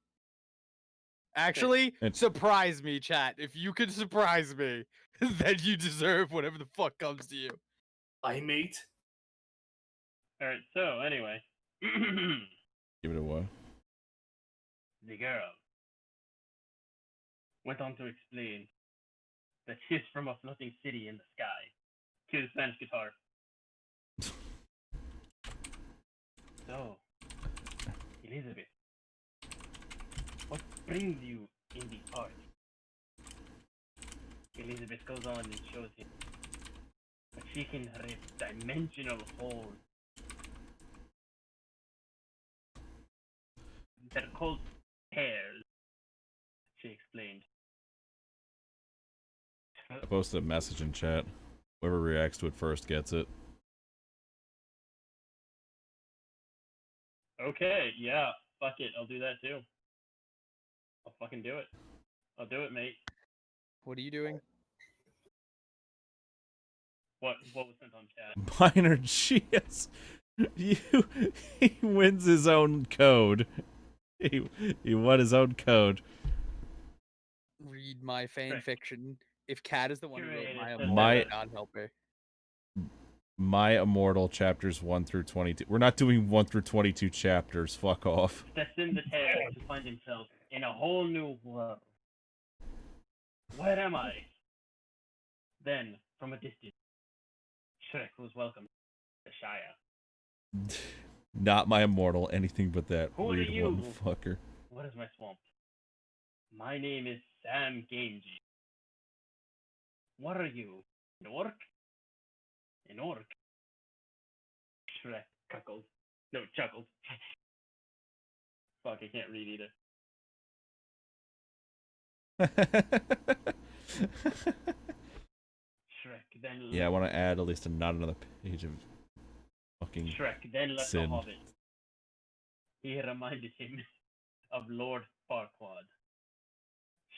Actually, It's- surprise me, chat. If you could surprise me, then you deserve whatever the fuck comes to you. I mate. Alright, so anyway. Give it a what? The girl went on to explain that she's from a floating city in the sky. Cue the Spanish guitar. So, Elizabeth, what brings you in these parts? Elizabeth goes on and shows him that she can rip dimensional holes. They're called hairs, she explained. I posted a message in chat. Whoever reacts to it first gets it. Okay, yeah, fuck it, I'll do that too. I'll fucking do it. I'll do it, mate. What are you doing? What was sent on chat? Minor GS. He wins his own code. He won his own code. Read my fan Right. fiction. If Cat is the one who wrote Curated my says Immortal, My- God help her. My Immortal chapters 1 through 22. We're not doing 1 through 22 chapters. Fuck off. Destined the tale to find himself in a whole new world. Where am I? Then, from a distance, Shrek was welcomed to the Shire. Not my Immortal. Anything but that. Who are Read you? one fucker. What is my swamp? My name is Sam Gamgee. What are you? An orc? An orc? Shrek chuckled. No, chuckled. Fuck, I can't read either. Shrek then Yeah, I want to add at least not another page of fucking Shrek then left sin. the Hobbit. He reminded him of Lord Farquaad.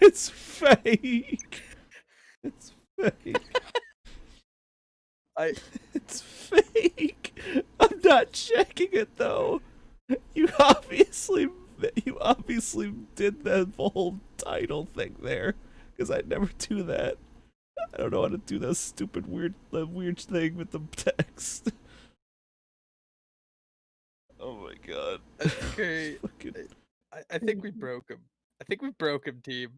It's fake. It's fake. It's fake. I'm not checking it though. You obviously did the whole title thing there, because I'd never do that. I don't know how to do that stupid weird thing with the text. Oh my god. Okay. I think we broke him. I think we broke him, team.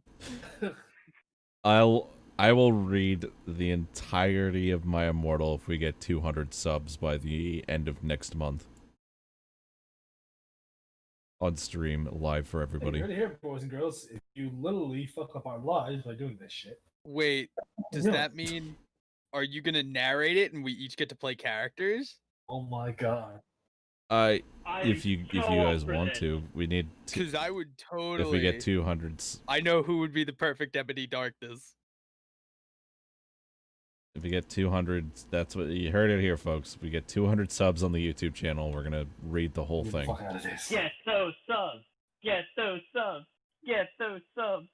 I will read the entirety of my Immortal if we get 200 subs by the end of next month. On stream, live for everybody. Hey, you're here, boys and girls. If you literally fuck up our lives by doing this shit. Wait, does Really? that mean, are you gonna narrate it and we each get to play characters? Oh my god. If you guys want to, we need to. Because I would totally. If we get 200, I know who would be the perfect Ebony Darkness. if we get 200, that's what you heard it here, folks. If we get 200 subs on the YouTube channel, we're gonna read the whole Get the thing. fuck out of this. Get those subs. Get those subs. Get those subs.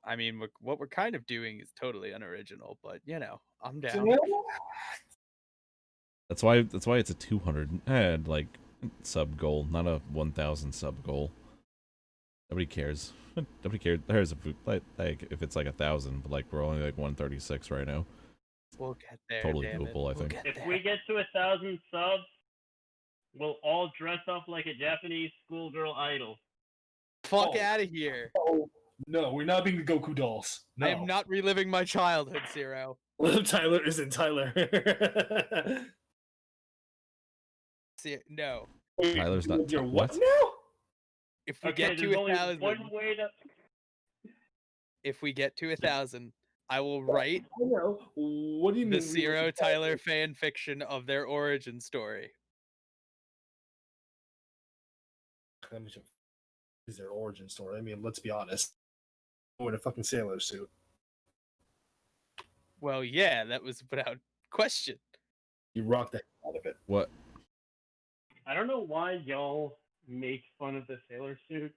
I mean, what we're kind of doing is totally unoriginal, but you know, I'm down. That's why it's a 200 like sub goal, not a 1,000 sub goal. Nobody cares. Nobody cares. There's like if it's like 1,000, but like we're only like 136 right now. We'll get there. Totally damn it. doable, I We'll think. get If there. we get to 1,000 subs, we'll all dress up like a Japanese schoolgirl idol. Fuck Oh. out of here! Oh, no, we're not being the Goku dolls. No. I am not reliving my childhood, Ciro. Tyler isn't Tyler. No. Tyler's not You're what what? now? If we Okay, get there's to only 1,000, one way to. if we get to 1,000, I will write I know. What do you mean? the we Ciro were- Tyler fan fiction of their origin story. Let me check. Is their origin story? I mean, let's be honest. In a fucking sailor suit. Well, yeah, that was without question. You rocked the hell out of it. What? I don't know why y'all make fun of the sailor suit.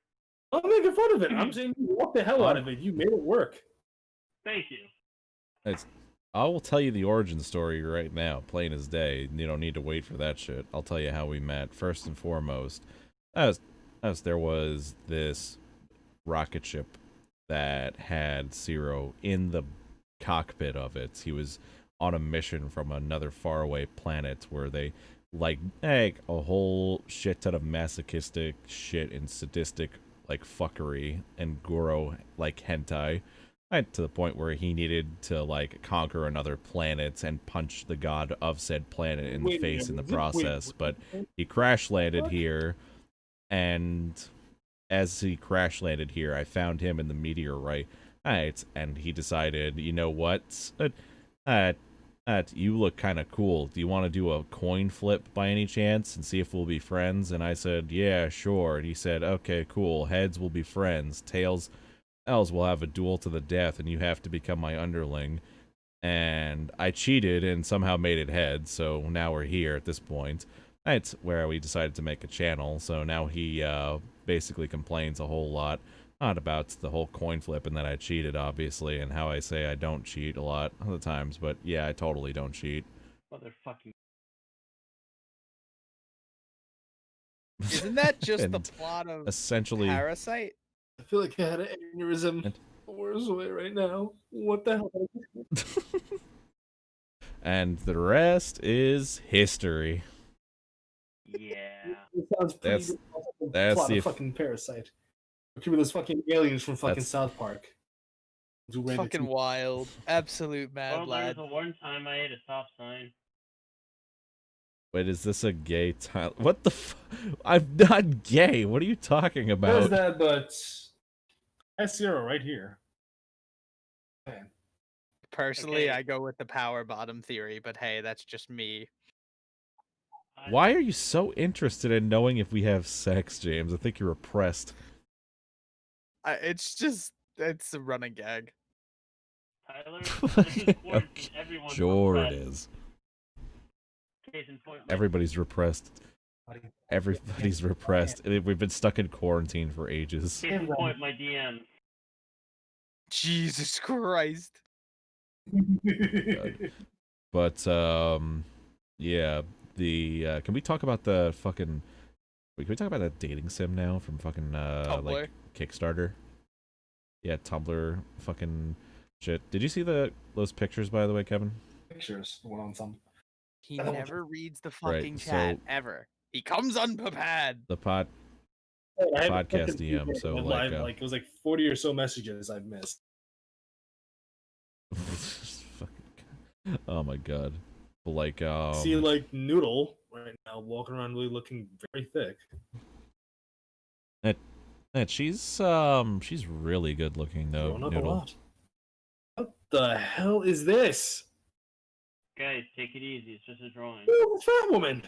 I'm making fun of it. I'm saying you rocked the hell out of it. You made it work. Thank you. I will tell you the origin story right now, plain as day. You don't need to wait for that shit. I'll tell you how we met. First and foremost, as there was this rocket ship that had Ciro in the cockpit of it. He was on a mission from another faraway planet where they like a whole shit ton of masochistic shit and sadistic like fuckery and goro like hentai. Right, to the point where he needed to like conquer another planet and punch the god of said planet in the Wait a face in the minute, wait, process. But he crash landed here, and as he crash landed here, I found him in the meteorite. Right, and he decided, you know what? You look kind of cool. Do you want to do a coin flip by any chance and see if we'll be friends? And I said, yeah, sure. And he said, okay, cool. Heads will be friends. Tails will have a duel to the death, and you have to become my underling. And I cheated and somehow made it heads, so now we're here at this point. That's where we decided to make a channel, so now he basically complains a whole lot. Not about the whole coin flip and that I cheated, obviously, and how I say I don't cheat a lot of the times, but yeah, I totally don't cheat. Motherfucking. Isn't that just the And plot of essentially, Parasite? I feel like I had an aneurysm. And- The worst way right now. What the hell? and the rest is history. Yeah. It sounds pretty That's- good. that's Plot the- of fucking Parasite. It could be those fucking aliens from fucking That's- South Park. Who ran Fucking into- wild. Absolute mad Well, there lad. was a one time I ate a stop sign. Wait, is this a gay Tyler? What the I'm not gay. What are you talking There's about? that, but that's Ciro right here. Man. Personally, Okay. I go with the power bottom theory, but hey, that's just me. Why are you so interested in knowing if we have sex, James? I think you're oppressed. It's a running gag. Tyler, this is quarantine. Okay, Everyone's sure it repressed. is. Case in point, my- Everybody's repressed. Buddy. Everybody's repressed. We've been stuck in quarantine for ages. Case in point, my DM. Jesus Christ. But yeah, the can we talk about the fucking? Can we talk about that dating sim now from fucking Tumblr. like Kickstarter? Yeah, Tumblr fucking shit. Did you see those pictures by the way, Kevin? Pictures, one on some. He I don't- never reads the Right, fucking chat so- ever. He comes unprepared. The I have a podcast fucking DM. few So of like, like it was like 40 or so messages I've missed. fucking, oh my god. But like, See like Noodle right now walking around really looking very thick. she's really good looking though. Growing up a Noodle. lot. What the hell is this? Guys, take it easy. It's just a drawing. Oh, it's Fat Woman.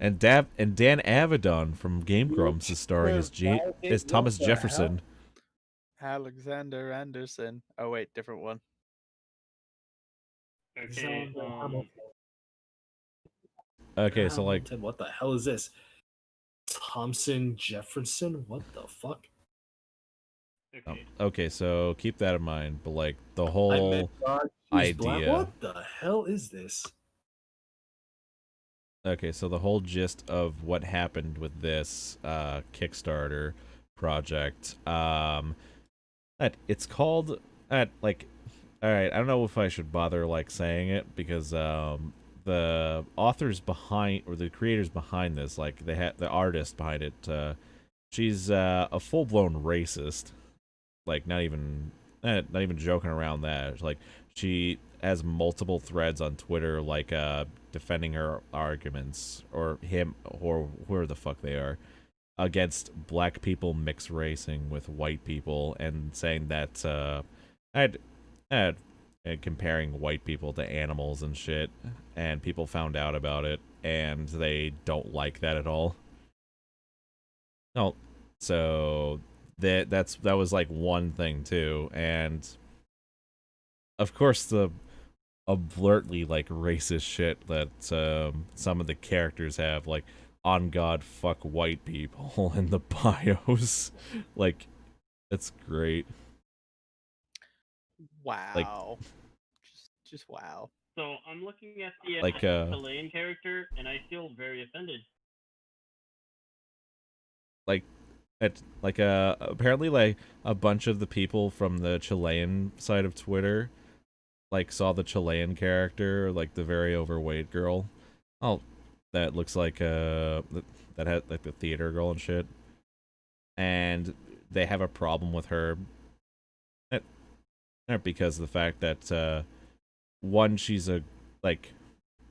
And Dan Avedon from Game Grumps is starring as Thomas What the Jefferson. Alexander Anderson. Oh wait, different one. Okay, Okay, so like, Hamilton, what the hell is this? Thompson Jefferson? What the fuck? okay. okay, so keep that in mind. But like the I whole meant God, she's black. idea. What the hell is this? Okay, so the whole gist of what happened with this Kickstarter project, that it's called like, all right, I don't know if I should bother like saying it because the authors behind or the creators behind this, like they had the artist behind it, she's a full-blown racist, like not even joking around that. Like she has multiple threads on Twitter, like defending her arguments or him or whoever the fuck they are against black people mixed racing with white people and saying that and comparing white people to animals and shit, and people found out about it and they don't like that at all. No, so that was like one thing too, and of course the overtly like racist shit that some of the characters have, like on God fuck white people in the bios. Like it's great. Wow. Just wow. So I'm looking at the Like, Chilean character, and I feel very offended. Apparently like a bunch of the people from the Chilean side of Twitter like saw the Chilean character, like the very overweight girl. Oh, that looks like that had like the theater girl and shit. And they have a problem with her. Not because of the fact that one, she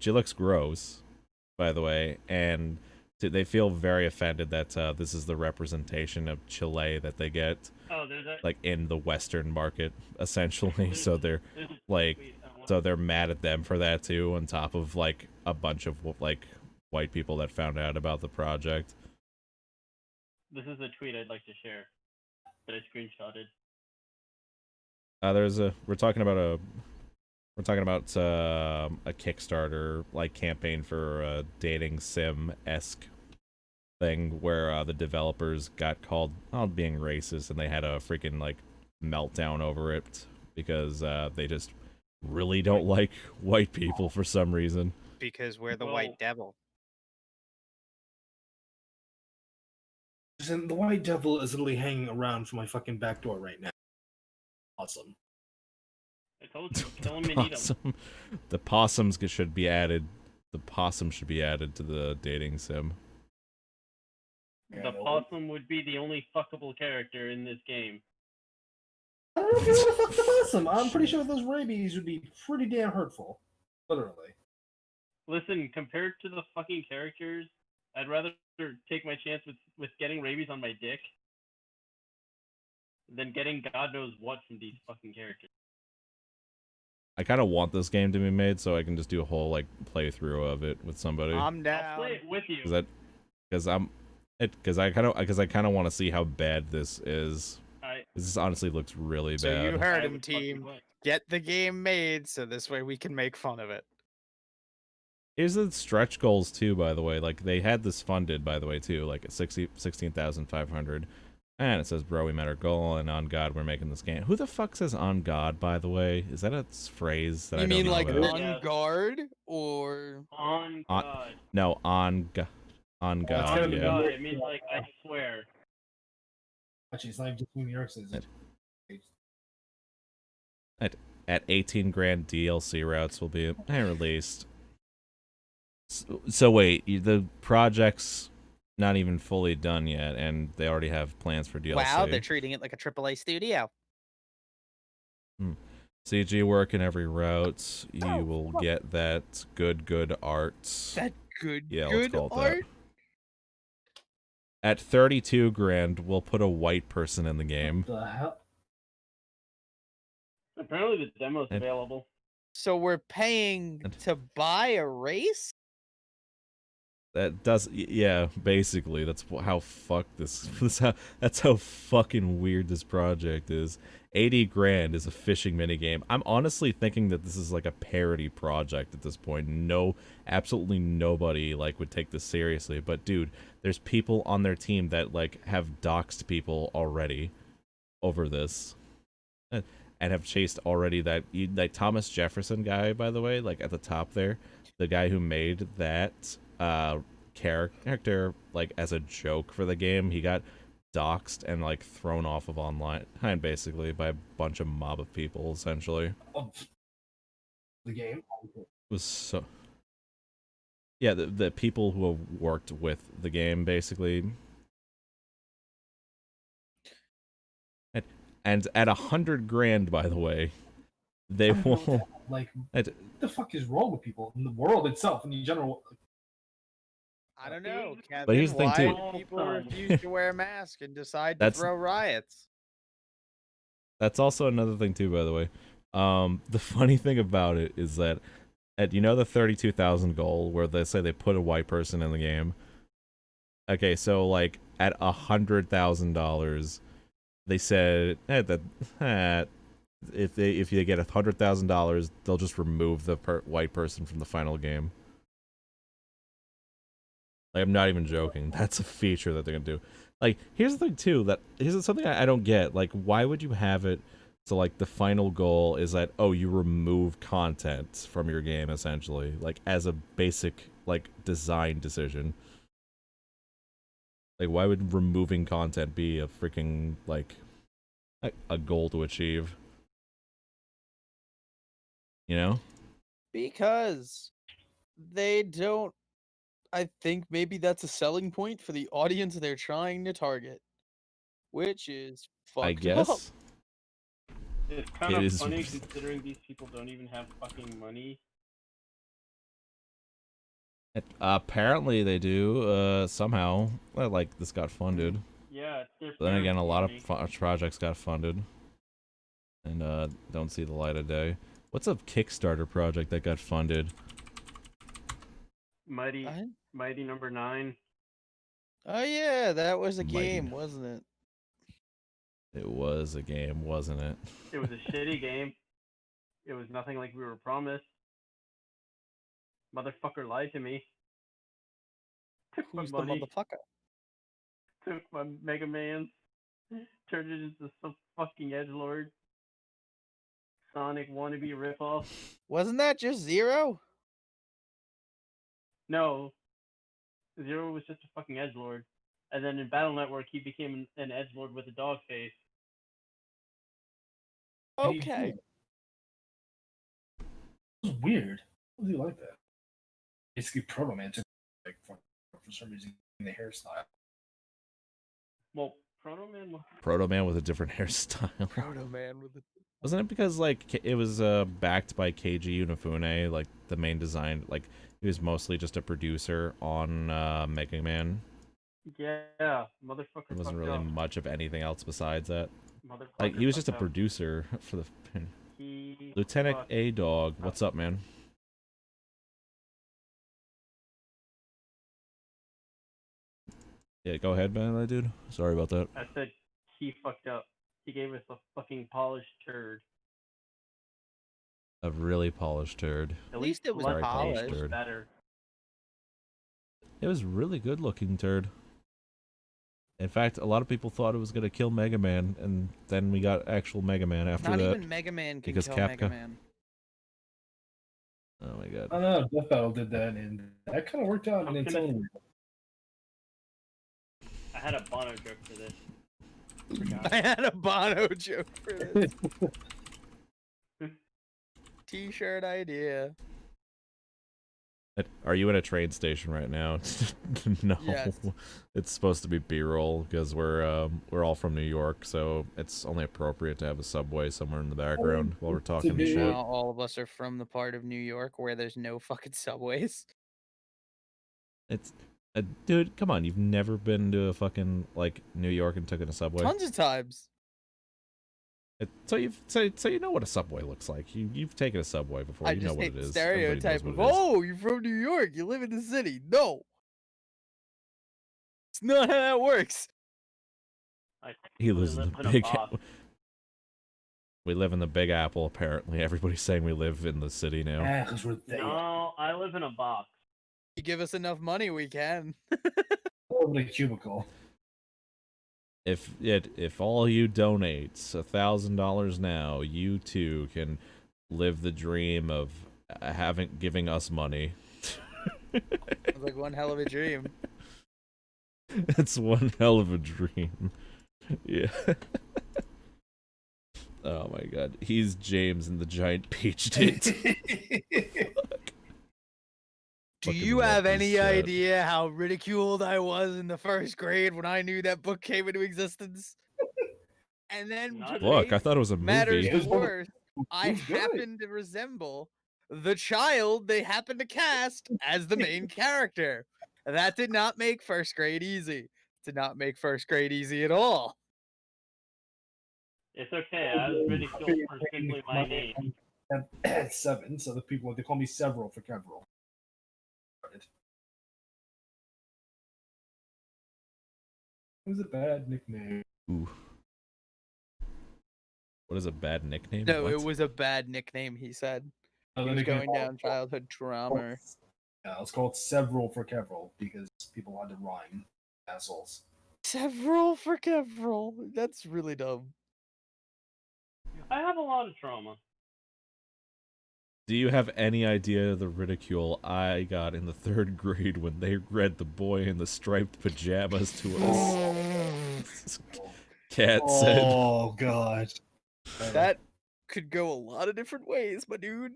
looks gross, by the way, and they feel very offended that this is the representation of Chile that they get, Oh, there's that. like in the Western market, essentially. So they're like, so they're mad at them for that too, on top of like a bunch of like white people that found out about the project. This is a tweet I'd like to share that I screenshotted. We're talking about a Kickstarter like campaign for a dating sim-esque thing where the developers got called out being racist and they had a freaking like meltdown over it because they just really don't like white people for some reason. Because we're the Well- white devil. Listen, the White Devil is literally hanging around for my fucking back door right now. Awesome. I told you, kill him and eat him. The possums should be added. The possum should be added to the dating sim. The possum would be the only fuckable character in this game. I don't know if you want to fuck the possum. I'm pretty sure those rabies would be pretty damn hurtful. Literally. Listen, compared to the fucking characters, I'd rather take my chance with getting rabies on my dick than getting God knows what from these fucking characters. I kind of want this game to be made so I can just do a whole like playthrough of it with somebody. I'm I'll down. play it with you. Because I kind of want to see how bad this is. This honestly looks really So bad. you heard I him, would fucking team. play. Get the game made so this way we can make fun of it. Here's the stretch goals too, by the way. Like they had this funded, by the way, too, like at 16,500. And it says, bro, we met our goal, and on God, we're making this game. Who the fuck says on God, by the way? Is that a phrase that I You don't mean know like about? on Yes. guard or? On On, God. no, on That's God, kind of On a yeah. God. weird- It means like I swear. Actually, it's not even just New York City. At 18 grand DLC routes will be released. So wait, the project's not even fully done yet, and they already have plans for DLC. Wow, they're treating it like a AAA studio. CG work in every route. You will get that good art. That good, Yeah, let's good call it art. that. At 32 grand, we'll put a white person in the game. The hell? Apparently the demo's And- available. So we're paying to buy a race? That does, yeah, basically, that's how fucked that's how fucking weird this project is. 80 grand is a fishing minigame. I'm honestly thinking that this is like a parody project at this point. No, absolutely nobody like would take this seriously. But dude, there's people on their team that like have doxed people already over this. And have chased already that Thomas Jefferson guy, by the way, like at the top there, the guy who made that character like as a joke for the game, he got doxxed and like thrown off of online basically by a bunch of mob of people essentially. Of the game. It was so yeah, the people who have worked with the game basically. And at 100 grand, by the way, they will. Like, what the fuck is wrong with people in the world itself in general? I don't know, Kevin. But here's the thing, why too. do people refuse to wear masks and decide to That's- throw riots? That's also another thing too, by the way. The funny thing about it is that at the 32,000 goal where they say they put a white person in the game. Okay, so like at $100,000, they said if you get $100,000, they'll just remove the white person from the final game. Like, I'm not even joking. That's a feature that they're gonna do. Like, here's the thing too. Here's something I don't get. Like, why would you have it so like the final goal is that you remove content from your game essentially, like as a basic like design decision. Like, why would removing content be a freaking like a goal to achieve? You know? Because they don't. I think maybe that's a selling point for the audience they're trying to target, which is fucked I up. guess. It's kind It of is- funny considering these people don't even have fucking money. Apparently they do. Somehow, well, like this got funded. Yeah, it's their But then again, a lot of money. projects got funded, and don't see the light of day. What's a Kickstarter project that got funded? Mighty I- Mighty number 9. Oh yeah, that was a Mighty. game, wasn't it? It was a game, wasn't it? It was a shitty game. It was nothing like we were promised. Motherfucker lied to me. Took my Who's the money. motherfucker? Took my Mega Man. Turned it into some fucking edgelord. Sonic wannabe ripoff. Wasn't that just Zero? No. Zero was just a fucking edgelord. And then in Battle Network, he became an edgelord with a dog face. Okay. It was weird. What do you like that? Basically, Proto Man took like for some reason the hairstyle. Well, Proto Man was... Proto Man with a different hairstyle. Proto Man with the. Wasn't it because like it was backed by Keiji Unifune, like the main design, like he was mostly just a producer on Mega Man. Yeah, motherfucker. There wasn't fucked really up. much of anything else besides that. Motherfucker Like he was just a fucked up. producer for the He Lieutenant fucked A Dog. What's up, man? Yeah, go ahead, man, dude. Sorry about that. I said he fucked up. He gave us a fucking polished turd. A really polished turd. At least it was Sorry, polished. polished turd. Better. It was really good looking turd. In fact, a lot of people thought it was gonna kill Mega Man, and then we got actual Mega Man after Not that. even Mega Man can because kill Mega Capcom- Man. Oh my god. I don't know. Death Battle did that, and that kind of worked out in I'm its gonna- own way. I had a Bono joke for this. Forgot. I had a Bono joke for this. T-shirt idea. Are you in a train station right now? No, Yes. it's supposed to be B-roll because we're all from New York, so it's only appropriate to have a subway somewhere in the background while we're talking be- shit. Now all of us are from the part of New York where there's no fucking subways. It's dude, come on, you've never been to a fucking like New York and taken a subway? Tons of times. So you know what a subway looks like. You've taken a subway before. I You know just what hate it the is. Everybody stereotype knows of, what it is. oh, you're from New York, you live in the city. No. It's not how that works. I He lives in live the a big. box. We live in the Big Apple. Apparently, everybody's saying we live in the city now. Yeah, because we're there. No, I live in a box. You give us enough money, we can. Probably a cubicle. If all you donate $1,000 now, you too can live the dream of giving us money. It's like one hell of a dream. It's one hell of a dream. Yeah. Oh my god. He's James in the giant peach tit. Do Fucking you love have this any shit. idea how ridiculed I was in the first grade when I knew that book came into existence? And then Not to Look, make I thought it was a matters movie. It was one of- worse, I was good. happen to resemble the child they happened to cast as the main character. That did not make first grade easy. Did not make first grade easy at all. It's okay. I was ridiculed for simply my name. At 7, so the people they call me Several for Kevril. It was a bad nickname. Ooh. What is a bad nickname? No, What? it was a bad nickname, he said. He Another was nickname going down childhood trauma. Yeah, it's called Several for Kevril because people wanted to rhyme. Assholes. Several for Kevril. That's really dumb. I have a lot of trauma. Do you have any idea the ridicule I got in the 3rd grade when they read The Boy in the Striped Pajamas to us? Cat said. Oh god. That could go a lot of different ways, my dude.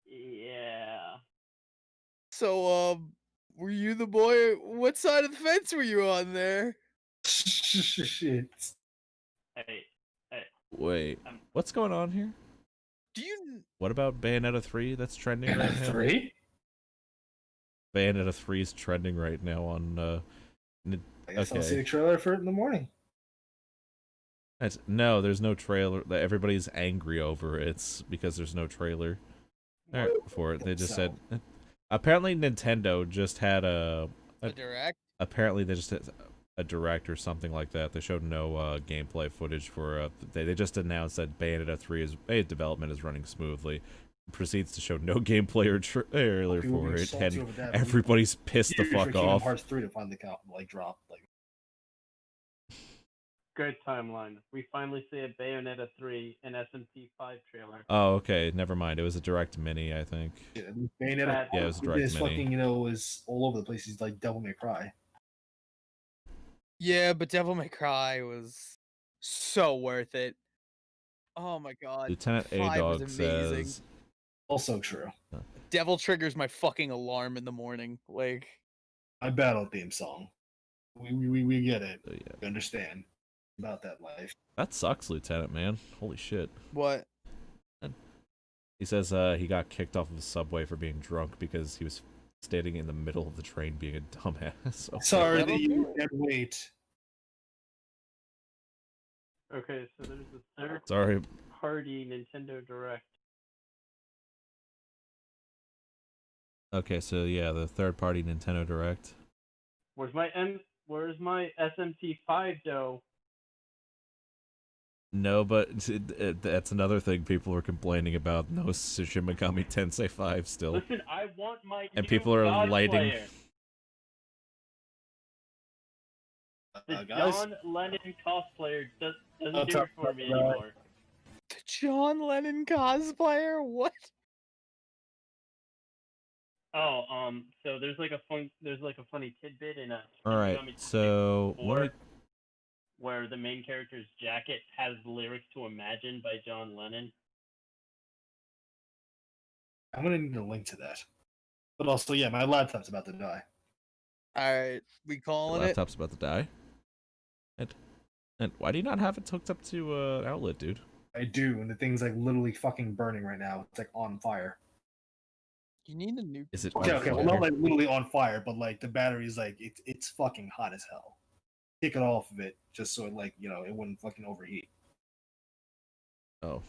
Yeah. So, were you the boy? What side of the fence were you on there? Shit. Hey. Wait, what's going on here? Do you? What about Bayonetta 3 that's trending right now? 3? Bayonetta 3 is trending right now on I guess I'll Okay. see a trailer for it in the morning. no, there's no trailer. Everybody's angry over it. It's because there's no trailer for it. They just said apparently Nintendo just had a direct? apparently they just had a direct or something like that. They showed no gameplay footage for they just announced that Bayonetta 3 development is running smoothly. Proceeds to show no gameplay or trailer People for being it, salty and over that, but everybody's pissed the Years for fuck Kingdom off. Hearts 3 to finally drop. Good timeline. We finally see a Bayonetta 3 and SMP 5 trailer. Oh, okay, never mind. It was a direct mini, I think. Bayonetta, Yeah, it was a direct this mini. fucking, was all over the place. He's like Devil May Cry. Yeah, but Devil May Cry was so worth it. Oh my god. Lieutenant 5 was A-Dog amazing. says, Also true. Devil triggers my fucking alarm in the morning. Like, My battle theme song. We get it. so yeah. We understand about that life. That sucks, Lieutenant, man. Holy shit. what? He says he got kicked off of the subway for being drunk because he was standing in the middle of the train being a dumbass. Okay. Sorry that'll that you do it. can't wait. Okay, so there's a third Sorry. party Nintendo Direct. Okay, so yeah, the third-party Nintendo Direct. Where's my SMT5 dough? No, but that's another thing people were complaining about. No Shin Megami Tensei 5 still. Listen, I want my And new people are God lighting- player. The guys. John Lennon cosplayer doesn't I'll do talk it for me about that. anymore. The John Lennon cosplayer? What? Oh, so there's like a funny tidbit in a All right, Shinigami so Tensei let me. 4 where the main character's jacket has lyrics to Imagine by John Lennon. I'm gonna need a link to that. But also, yeah, my laptop's about to die. Alright, we Your calling it. laptop's about to die. And why do you not have it hooked up to an outlet, dude? I do, and the thing's like literally fucking burning right now. It's like on fire. You need a new. Is it Okay, on okay, well fire? not like literally on fire, but like the battery's like it's fucking hot as hell. Take it off of it just so it like it wouldn't fucking overheat. Oh,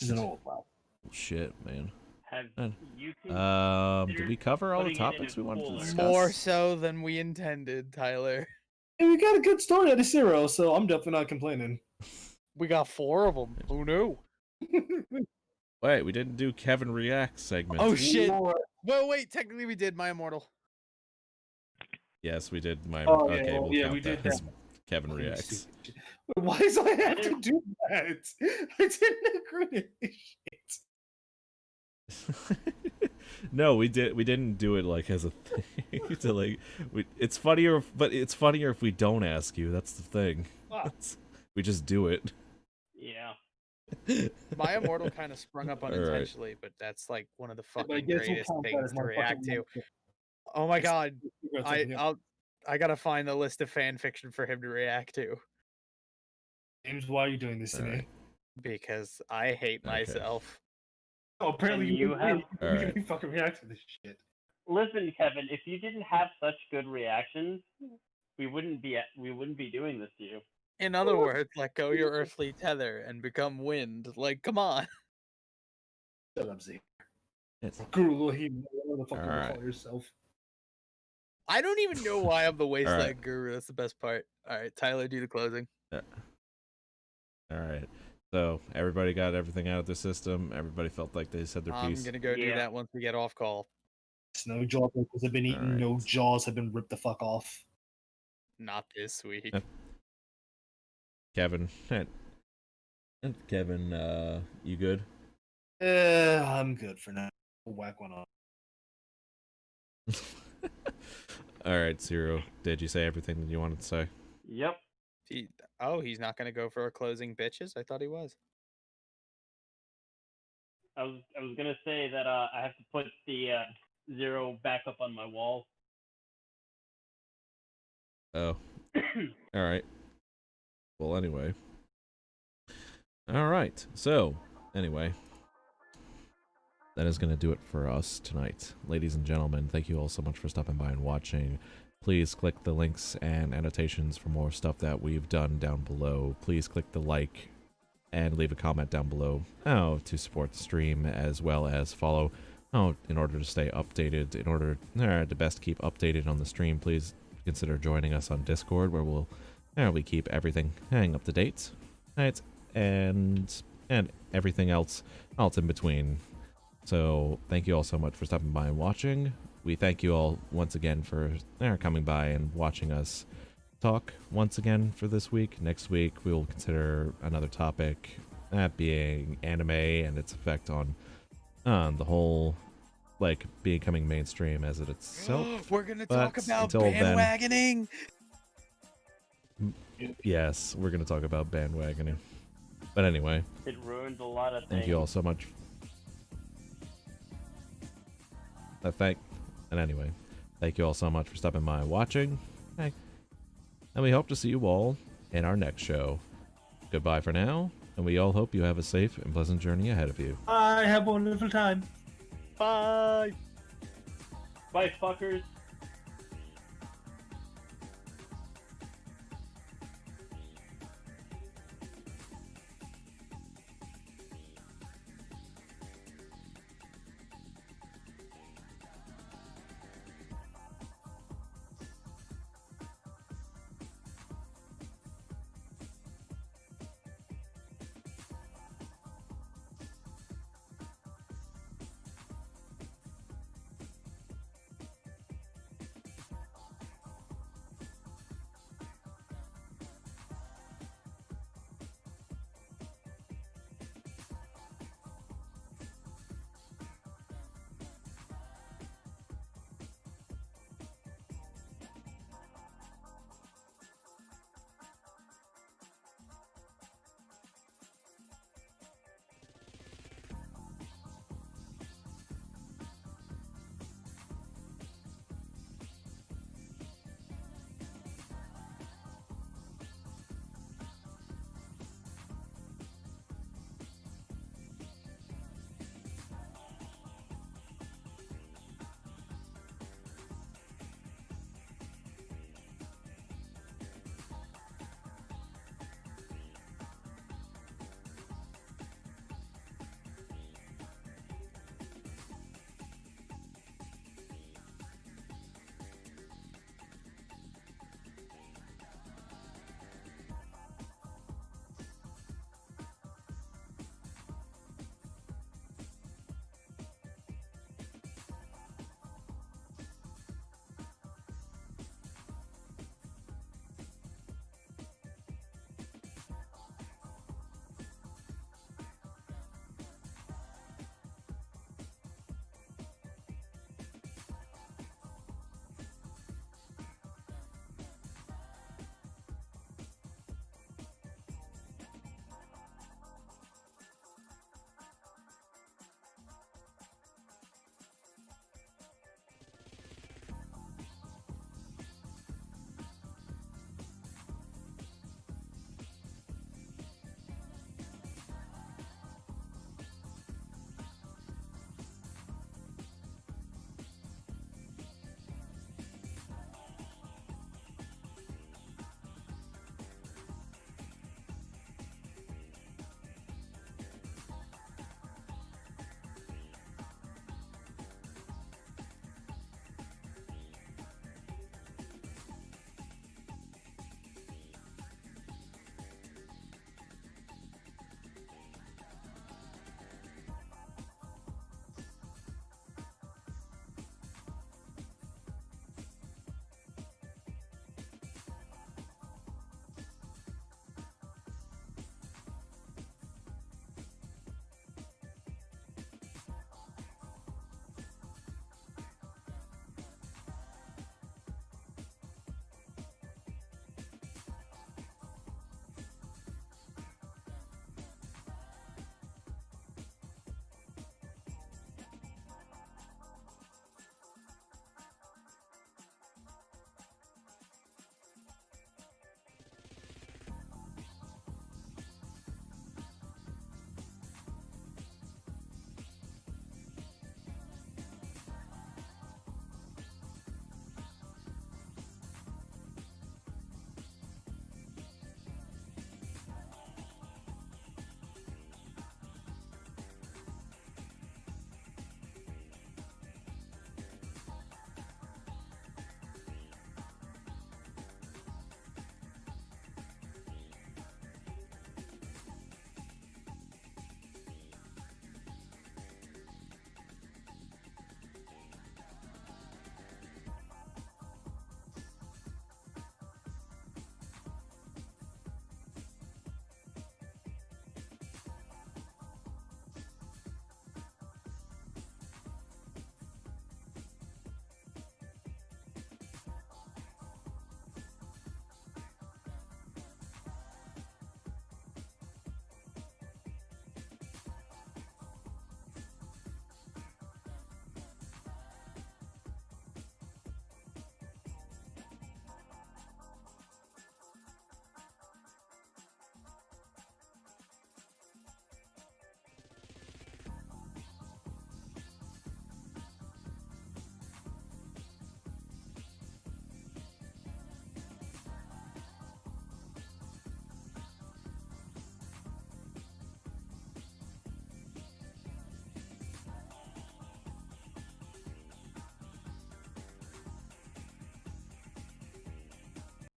This is an old laptop. shit, man. Have Man. you considered Did we cover all the putting it in topics a we wanted to cooler? discuss? More so than we intended, Tyler. Hey, we got a good story out of Ciro, so I'm definitely not complaining. We got 4 of them. Who knew? Wait, we didn't do Kevin React segment. Oh shit. Well, wait, technically we did My Immortal. Yes, we did. Oh, yeah, Okay, well, we'll yeah, count we that did as Kevin Reacts. Wait, why does I have to do that? I didn't agree to this shit. No, we didn't do it like as a thing. To like, it's funnier, but it's funnier if we don't ask you. That's the thing. Fuck. We just do it. Yeah. My Immortal kind of sprung up right. unintentionally, but that's like one of the But I fucking guess we'll greatest count that things as to my react fucking to. Oh my god, I I gotta find the list of fan fiction for him to react to James, why are you doing this to me? Alright. because I hate Okay. myself. Oh, apparently And you have- you Alright. can fucking react to this shit. Listen, Kevin, if you didn't have such good reactions, we wouldn't be doing this to you. In other words, let go your earthly tether and become wind. Like, come on. Shut up, Z. It's, Guru he whatever the fuck you Alright. call yourself. I don't even know why I'm the wasteland Alright. guru. That's the best part. All right, Tyler, do the closing. all right. So everybody got everything out of their system. Everybody felt like they said their I'm piece. gonna go do Yeah. that once we get off call. No jaw breakers have been eaten. Alright. No jaws have been ripped the fuck off. Not this week. Yeah. Kevin, and Kevin, you good? I'm good for now. We'll whack one on. All right, Ciro. Did you say everything that you wanted to say? Yep. He's not gonna go for a closing, bitches. I thought he was. I was gonna say that I have to put the Zero back up on my wall. Oh. All right. Well, anyway. All right. So, anyway, that is going to do it for us tonight. Ladies and gentlemen, thank you all so much for stopping by and watching. Please click the links and annotations for more stuff that we've done down below. Please click the like and leave a comment down below to support the stream, as well as follow in order to stay updated, in order to best keep updated on the stream. Please consider joining us on Discord, where we keep everything up to date, right? And everything else in between. So thank you all so much for stopping by and watching. We thank you all once again for coming by and watching us talk once again for this week. Next week we will consider another topic, that being anime and its effect on the whole, like, becoming mainstream as it itself. We're gonna But talk about until then- bandwagoning. Yes, we're going to talk about bandwagoning. But anyway, It ruins a lot of things. thank you all so much. Thank you all so much for stopping by and watching. Hey. And we hope to see you all in our next show. Goodbye for now, and we all hope you have a safe and pleasant journey ahead of you. I have a wonderful time. Bye. Bye, fuckers.